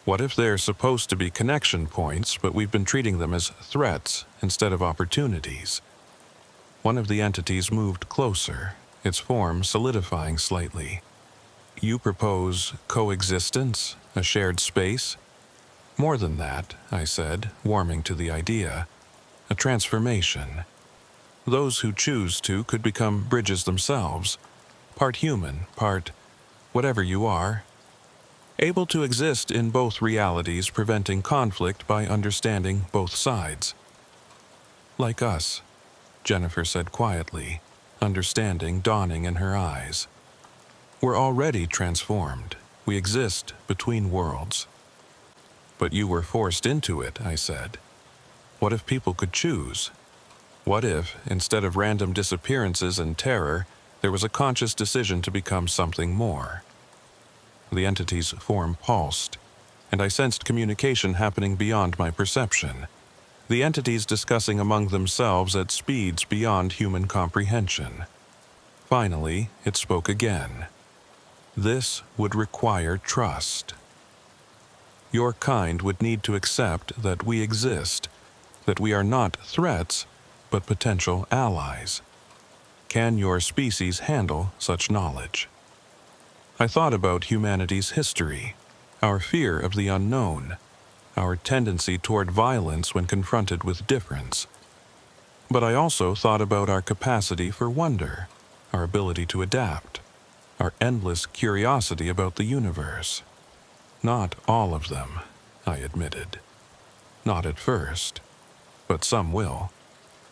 What if they're supposed to be connection points, but we've been treating them as threats instead of opportunities? One of the entities moved closer, its form solidifying slightly. You propose coexistence, a shared space? More than that, I said, warming to the idea. A transformation. Those who choose to could become bridges themselves, part human, part whatever you are. Able to exist in both realities, preventing conflict by understanding both sides. Like us, Jennifer said quietly, understanding dawning in her eyes. We're already transformed. We exist between worlds. But you were forced into it, I said. What if people could choose? What if, instead of random disappearances and terror, there was a conscious decision to become something more? The entity's form pulsed, and I sensed communication happening beyond my perception. The entities discussing among themselves at speeds beyond human comprehension. Finally, it spoke again. This would require trust. Your kind would need to accept that we exist, that we are not threats, but potential allies. Can your species handle such knowledge? I thought about humanity's history, our fear of the unknown, our tendency toward violence when confronted with difference. But I also thought about our capacity for wonder, our ability to adapt, our endless curiosity about the universe. Not all of them, I admitted. Not at first, but some will.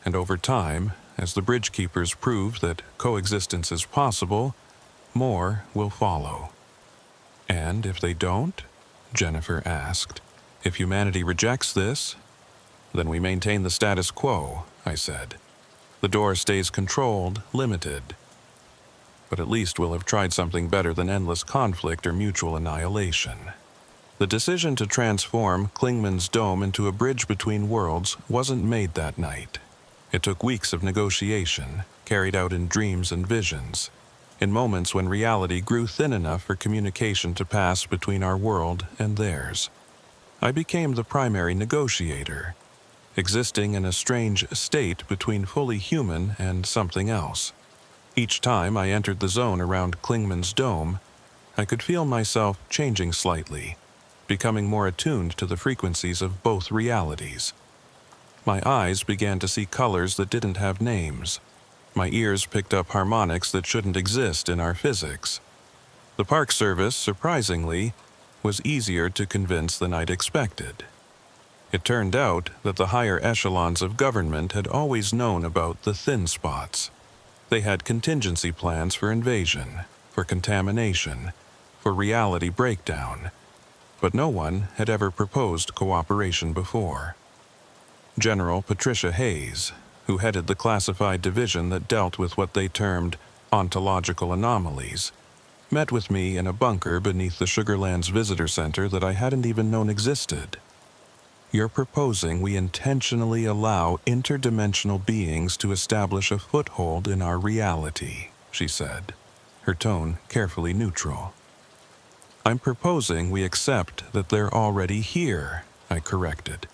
And over time, as the bridge keepers prove that coexistence is possible, more will follow. And if they don't? Jennifer asked. If humanity rejects this, then we maintain the status quo, I said. The door stays controlled, limited. But at least we'll have tried something better than endless conflict or mutual annihilation. The decision to transform Klingman's dome into a bridge between worlds wasn't made that night. It took weeks of negotiation, carried out in dreams and visions, in moments when reality grew thin enough for communication to pass between our world and theirs. I became the primary negotiator, existing in a strange state between fully human and something else. Each time I entered the zone around Klingman's dome, I could feel myself changing slightly, becoming more attuned to the frequencies of both realities. My eyes began to see colors that didn't have names. My ears picked up harmonics that shouldn't exist in our physics. The Park Service, surprisingly, was easier to convince than I'd expected. It turned out that the higher echelons of government had always known about the thin spots. They had contingency plans for invasion, for contamination, for reality breakdown, but no one had ever proposed cooperation before. General Patricia Hayes, who headed the classified division that dealt with what they termed ontological anomalies, met with me in a bunker beneath the Sugarlands Visitor Center that I hadn't even known existed. "You're proposing we intentionally allow interdimensional beings to establish a foothold in our reality," she said, her tone carefully neutral. "I'm proposing we accept that they're already here," I corrected.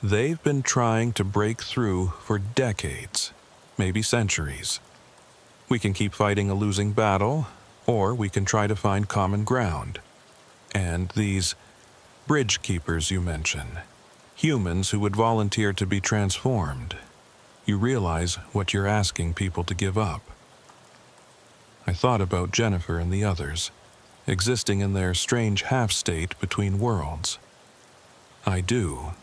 "They've been trying to break through for decades, maybe centuries. We can keep fighting a losing battle, or we can try to find common ground. And these bridge keepers you mention, humans who would volunteer to be transformed, you realize what you're asking people to give up." I thought about Jennifer and the others, existing in their strange half-state between worlds. I do,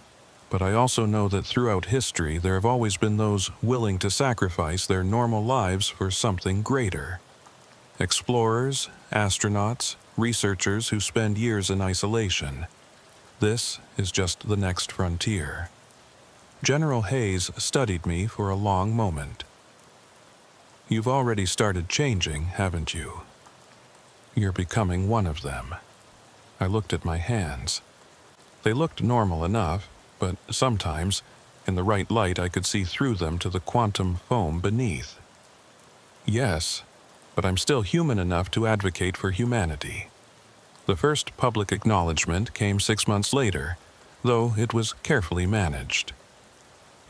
but I also know that throughout history there have always been those willing to sacrifice their normal lives for something greater. Explorers, astronauts, researchers who spend years in isolation. This is just the next frontier. General Hayes studied me for a long moment. "You've already started changing, haven't you? You're becoming one of them." I looked at my hands. They looked normal enough, but sometimes, in the right light, I could see through them to the quantum foam beneath. "Yes, but I'm still human enough to advocate for humanity." The first public acknowledgement came 6 months later, though it was carefully managed.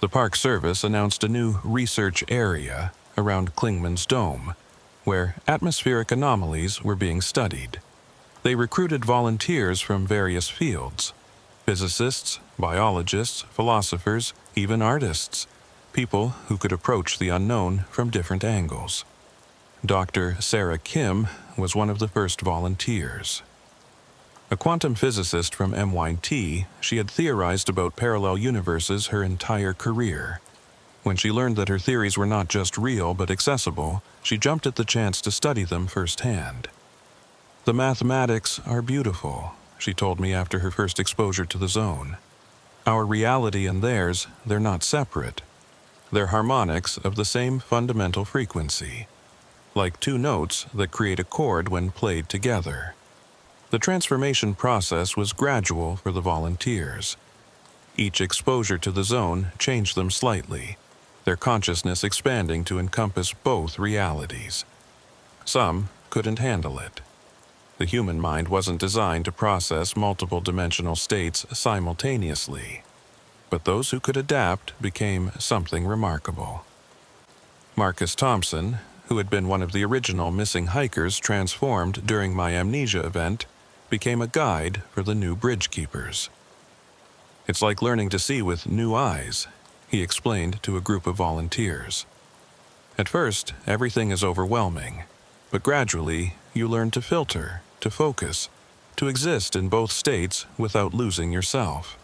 The Park Service announced a new research area around Klingman's Dome, where atmospheric anomalies were being studied. They recruited volunteers from various fields: physicists, biologists, philosophers, even artists, people who could approach the unknown from different angles. Dr. Sarah Kim was one of the first volunteers. A quantum physicist from MIT, she had theorized about parallel universes her entire career. When she learned that her theories were not just real but accessible, she jumped at the chance to study them firsthand. "The mathematics are beautiful," she told me after her first exposure to the zone. "Our reality and theirs, they're not separate. They're harmonics of the same fundamental frequency, like two notes that create a chord when played together." The transformation process was gradual for the volunteers. Each exposure to the zone changed them slightly, their consciousness expanding to encompass both realities. Some couldn't handle it. The human mind wasn't designed to process multiple dimensional states simultaneously, but those who could adapt became something remarkable. Marcus Thompson, who had been one of the original missing hikers transformed during my amnesia event, became a guide for the new bridge keepers. "It's like learning to see with new eyes," he explained to a group of volunteers. "At first, everything is overwhelming, but gradually you learn to filter, to focus, to exist in both states without losing yourself."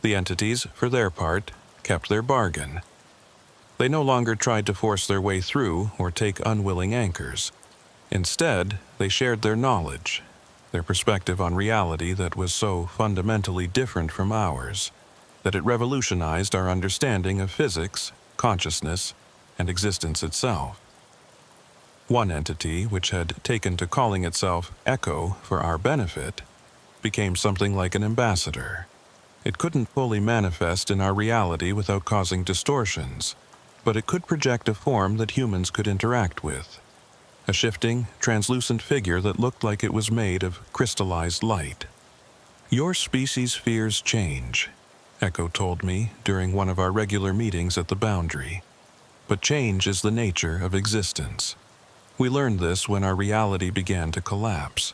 The entities, for their part, kept their bargain. They no longer tried to force their way through or take unwilling anchors. Instead, they shared their knowledge, their perspective on reality that was so fundamentally different from ours, that it revolutionized our understanding of physics, consciousness, and existence itself. One entity, which had taken to calling itself Echo for our benefit, became something like an ambassador. It couldn't fully manifest in our reality without causing distortions, but it could project a form that humans could interact with. A shifting, translucent figure that looked like it was made of crystallized light. "Your species fears change," Echo told me during one of our regular meetings at the Boundary. "But change is the nature of existence. We learned this when our reality began to collapse.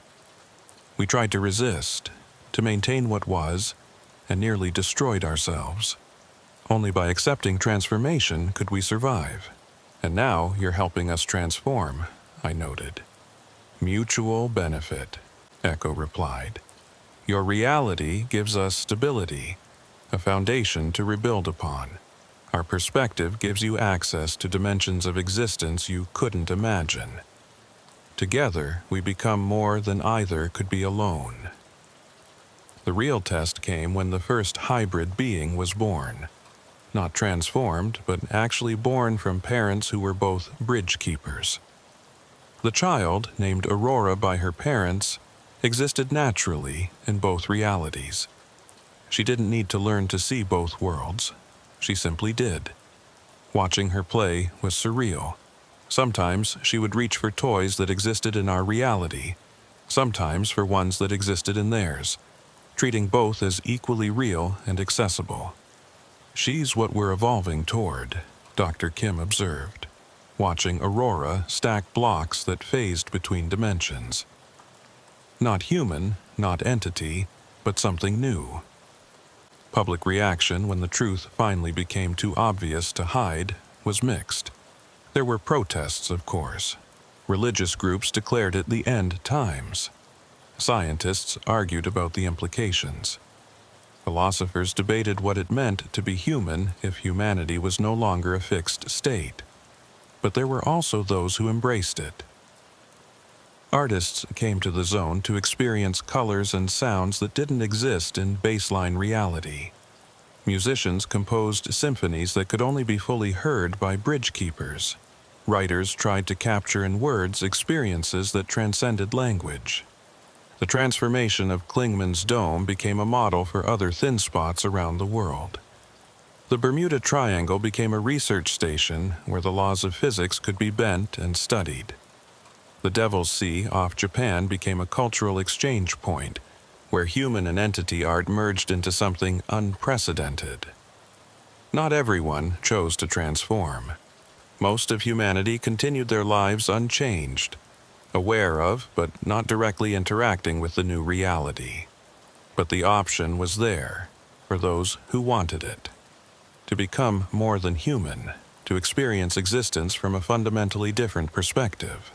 We tried to resist, to maintain what was, and nearly destroyed ourselves. Only by accepting transformation could we survive. And now you're helping us transform," I noted. "Mutual benefit," Echo replied. Your reality gives us stability, a foundation to rebuild upon. Our perspective gives you access to dimensions of existence you couldn't imagine. Together, we become more than either could be alone. The real test came when the first hybrid being was born. Not transformed, but actually born from parents who were both bridge keepers. The child, named Aurora by her parents, existed naturally in both realities. She didn't need to learn to see both worlds. She simply did. Watching her play was surreal. Sometimes she would reach for toys that existed in our reality, sometimes for ones that existed in theirs, treating both as equally real and accessible. She's what we're evolving toward, Dr. Kim observed, watching Aurora stack blocks that phased between dimensions. Not human, not entity, but something new. Public reaction when the truth finally became too obvious to hide was mixed. There were protests, of course. Religious groups declared it the end times. Scientists argued about the implications. Philosophers debated what it meant to be human if humanity was no longer a fixed state. But there were also those who embraced it. Artists came to the zone to experience colors and sounds that didn't exist in baseline reality. Musicians composed symphonies that could only be fully heard by bridge keepers. Writers tried to capture in words experiences that transcended language. The transformation of Klingman's dome became a model for other thin spots around the world. The Bermuda Triangle became a research station where the laws of physics could be bent and studied. The Devil's Sea off Japan became a cultural exchange point, where human and entity art merged into something unprecedented. Not everyone chose to transform. Most of humanity continued their lives unchanged, aware of, but not directly interacting with the new reality. But the option was there, for those who wanted it. To become more than human, to experience existence from a fundamentally different perspective.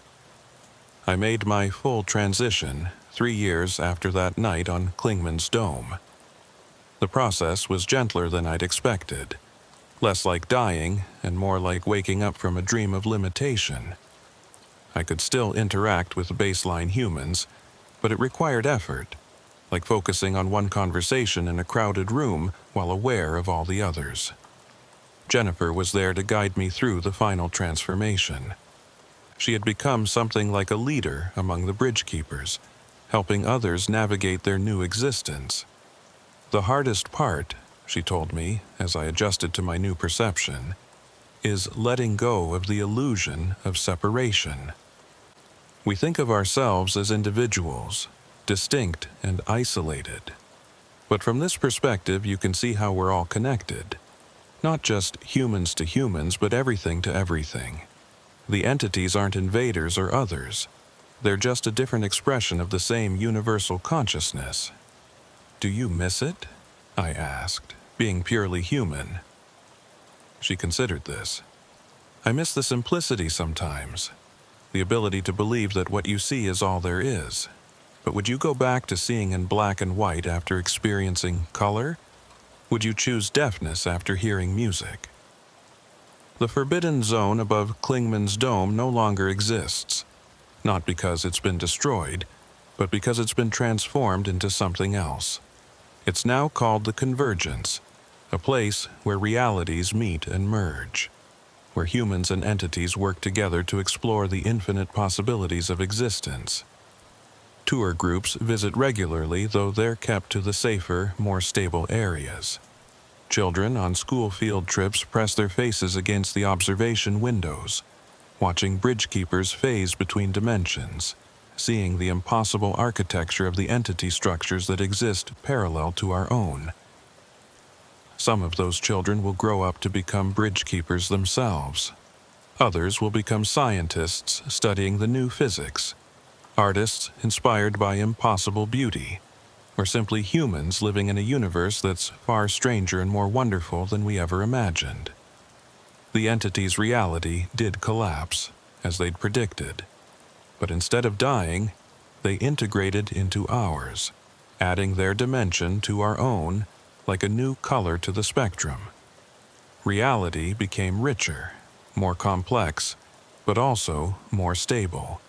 I made my full transition 3 years after that night on Klingman's dome. The process was gentler than I'd expected, less like dying and more like waking up from a dream of limitation. I could still interact with baseline humans, but it required effort, like focusing on one conversation in a crowded room while aware of all the others. Jennifer was there to guide me through the final transformation. She had become something like a leader among the bridge keepers, helping others navigate their new existence. The hardest part, she told me as I adjusted to my new perception, is letting go of the illusion of separation. We think of ourselves as individuals, distinct and isolated. But from this perspective, you can see how we're all connected. Not just humans to humans, but everything to everything. The entities aren't invaders or others. They're just a different expression of the same universal consciousness. Do you miss it? I asked, being purely human. She considered this. I miss the simplicity sometimes. The ability to believe that what you see is all there is. But would you go back to seeing in black and white after experiencing color? Would you choose deafness after hearing music? The forbidden zone above Klingman's dome no longer exists, not because it's been destroyed, but because it's been transformed into something else. It's now called the Convergence, a place where realities meet and merge, where humans and entities work together to explore the infinite possibilities of existence. Tour groups visit regularly, though they're kept to the safer, more stable areas. Children on school field trips press their faces against the observation windows, watching bridge keepers phase between dimensions, seeing the impossible architecture of the entity structures that exist parallel to our own. Some of those children will grow up to become bridge keepers themselves. Others will become scientists studying the new physics, artists inspired by impossible beauty, or simply humans living in a universe that's far stranger and more wonderful than we ever imagined. The entity's reality did collapse, as they'd predicted, but instead of dying, they integrated into ours, adding their dimension to our own like a new color to the spectrum. Reality became richer, more complex, but also more stable.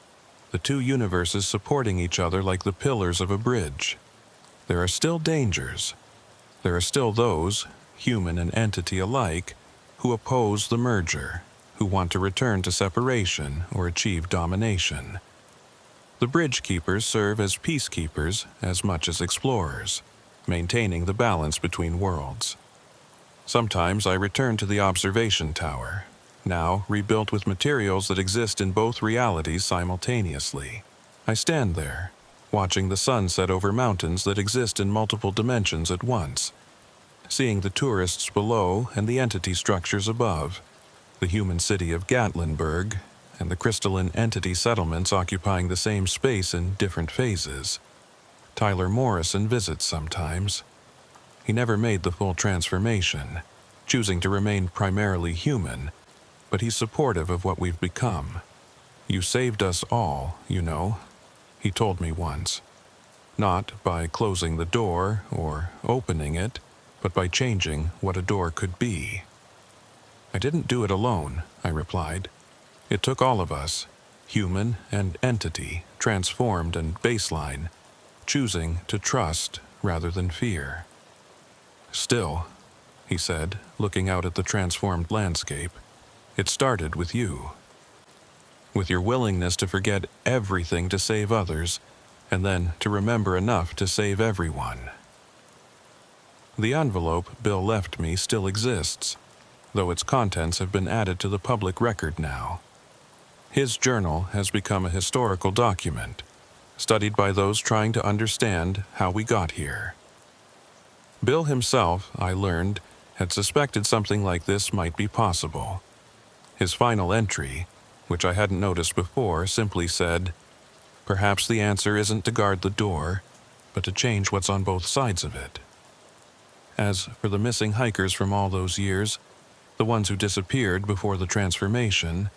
The two universes supporting each other like the pillars of a bridge. There are still dangers. There are still those, human and entity alike, who oppose the merger, who want to return to separation or achieve domination. The bridge keepers serve as peacekeepers as much as explorers, maintaining the balance between worlds. Sometimes I return to the observation tower, now rebuilt with materials that exist in both realities simultaneously. I stand there, watching the sun set over mountains that exist in multiple dimensions at once, seeing the tourists below and the entity structures above, the human city of Gatlinburg and the crystalline entity settlements occupying the same space in different phases. Tyler Morrison visits sometimes. He never made the full transformation, choosing to remain primarily human, but he's supportive of what we've become. "You saved us all, you know," he told me once. Not by closing the door or opening it, but by changing what a door could be. "I didn't do it alone," I replied. "It took all of us, human and entity, transformed and baseline, choosing to trust rather than fear." "Still," he said, looking out at the transformed landscape, "it started with you. With your willingness to forget everything to save others, and then to remember enough to save everyone." The envelope Bill left me still exists, though its contents have been added to the public record now. His journal has become a historical document, studied by those trying to understand how we got here. Bill himself, I learned, had suspected something like this might be possible. His final entry, which I hadn't noticed before, simply said, "Perhaps the answer isn't to guard the door, but to change what's on both sides of it." As for the missing hikers from all those years, the ones who disappeared before the transformation,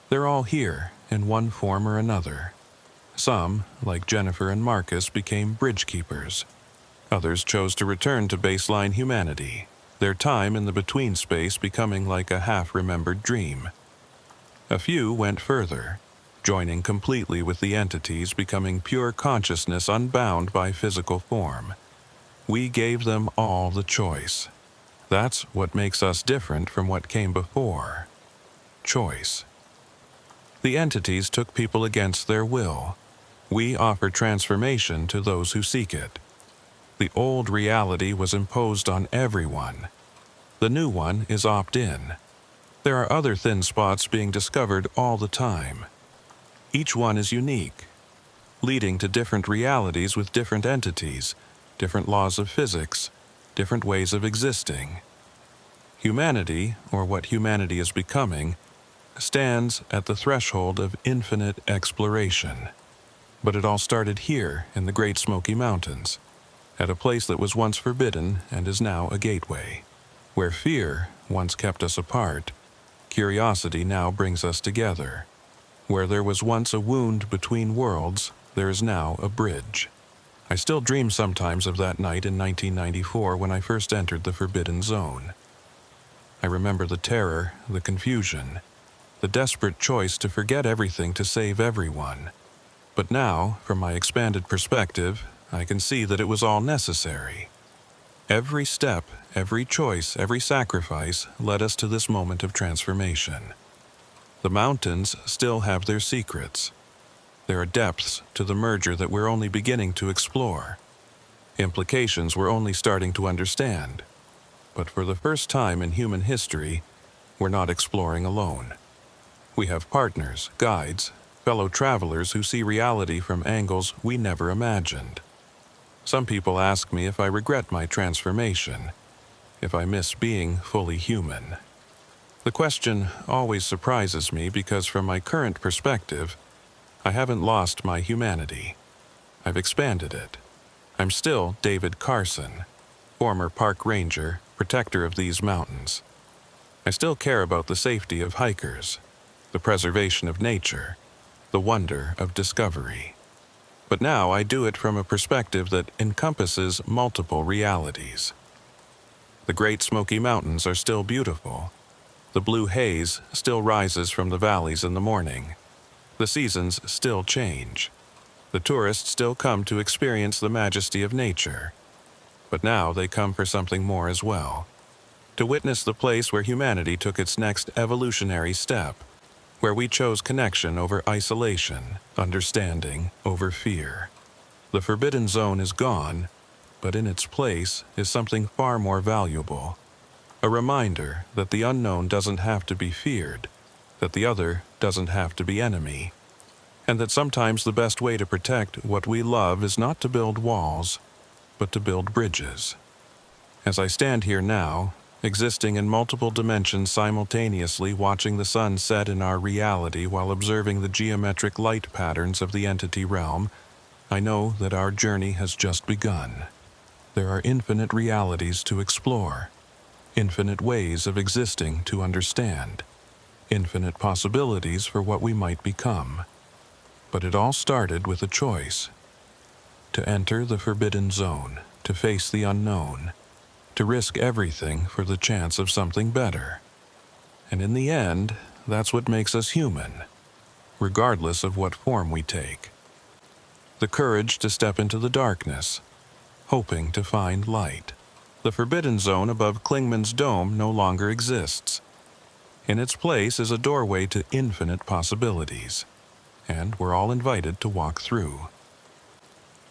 they're all here in one form or another. Some, like Jennifer and Marcus, became bridge keepers. Others chose to return to baseline humanity, their time in the between space becoming like a half-remembered dream. A few went further, joining completely with the entities, becoming pure consciousness unbound by physical form. We gave them all the choice. That's what makes us different from what came before. Choice. The entities took people against their will. We offer transformation to those who seek it. The old reality was imposed on everyone. The new one is opt-in. There are other thin spots being discovered all the time. Each one is unique, leading to different realities with different entities, different laws of physics, different ways of existing. Humanity, or what humanity is becoming, stands at the threshold of infinite exploration. But it all started here in the Great Smoky Mountains, at a place that was once forbidden and is now a gateway. Where fear once kept us apart, curiosity now brings us together. Where there was once a wound between worlds, there is now a bridge. I still dream sometimes of that night in 1994 when I first entered the Forbidden Zone. I remember the terror, the confusion, the desperate choice to forget everything to save everyone. But now, from my expanded perspective, I can see that it was all necessary. Every step, every choice, every sacrifice led us to this moment of transformation. The mountains still have their secrets. There are depths to the merger that we're only beginning to explore. Implications we're only starting to understand. But for the first time in human history, we're not exploring alone. We have partners, guides, fellow travelers who see reality from angles we never imagined. Some people ask me if I regret my transformation, if I miss being fully human. The question always surprises me because from my current perspective, I haven't lost my humanity. I've expanded it. I'm still David Carson, former park ranger, protector of these mountains. I still care about the safety of hikers, the preservation of nature, the wonder of discovery. But now I do it from a perspective that encompasses multiple realities. The Great Smoky Mountains are still beautiful. The blue haze still rises from the valleys in the morning. The seasons still change. The tourists still come to experience the majesty of nature. But now they come for something more as well. To witness the place where humanity took its next evolutionary step, where we chose connection over isolation, understanding over fear. The forbidden zone is gone, but in its place is something far more valuable. A reminder that the unknown doesn't have to be feared, that the other doesn't have to be enemy, and that sometimes the best way to protect what we love is not to build walls, but to build bridges. As I stand here now, existing in multiple dimensions simultaneously, watching the sun set in our reality while observing the geometric light patterns of the entity realm, I know that our journey has just begun. There are infinite realities to explore, infinite ways of existing to understand, infinite possibilities for what we might become. But it all started with a choice: to enter the forbidden zone, to face the unknown, to risk everything for the chance of something better. And in the end, that's what makes us human, regardless of what form we take. The courage to step into the darkness, hoping to find light. The forbidden zone above Klingman's dome no longer exists. In its place is a doorway to infinite possibilities, and we're all invited to walk through.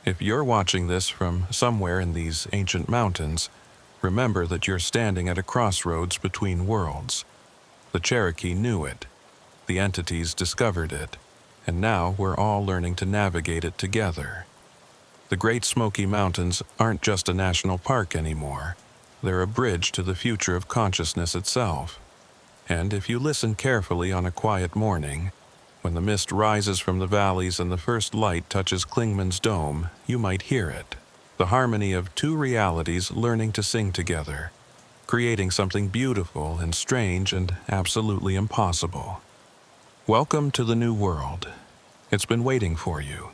If you're watching this from somewhere in these ancient mountains, remember that you're standing at a crossroads between worlds. The Cherokee knew it, the entities discovered it, and now we're all learning to navigate it together. The Great Smoky Mountains aren't just a national park anymore. They're a bridge to the future of consciousness itself. And if you listen carefully on a quiet morning, when the mist rises from the valleys and the first light touches Klingman's dome, you might hear it. The harmony of two realities learning to sing together, creating something beautiful and strange and absolutely impossible. Welcome to the new world. It's been waiting for you.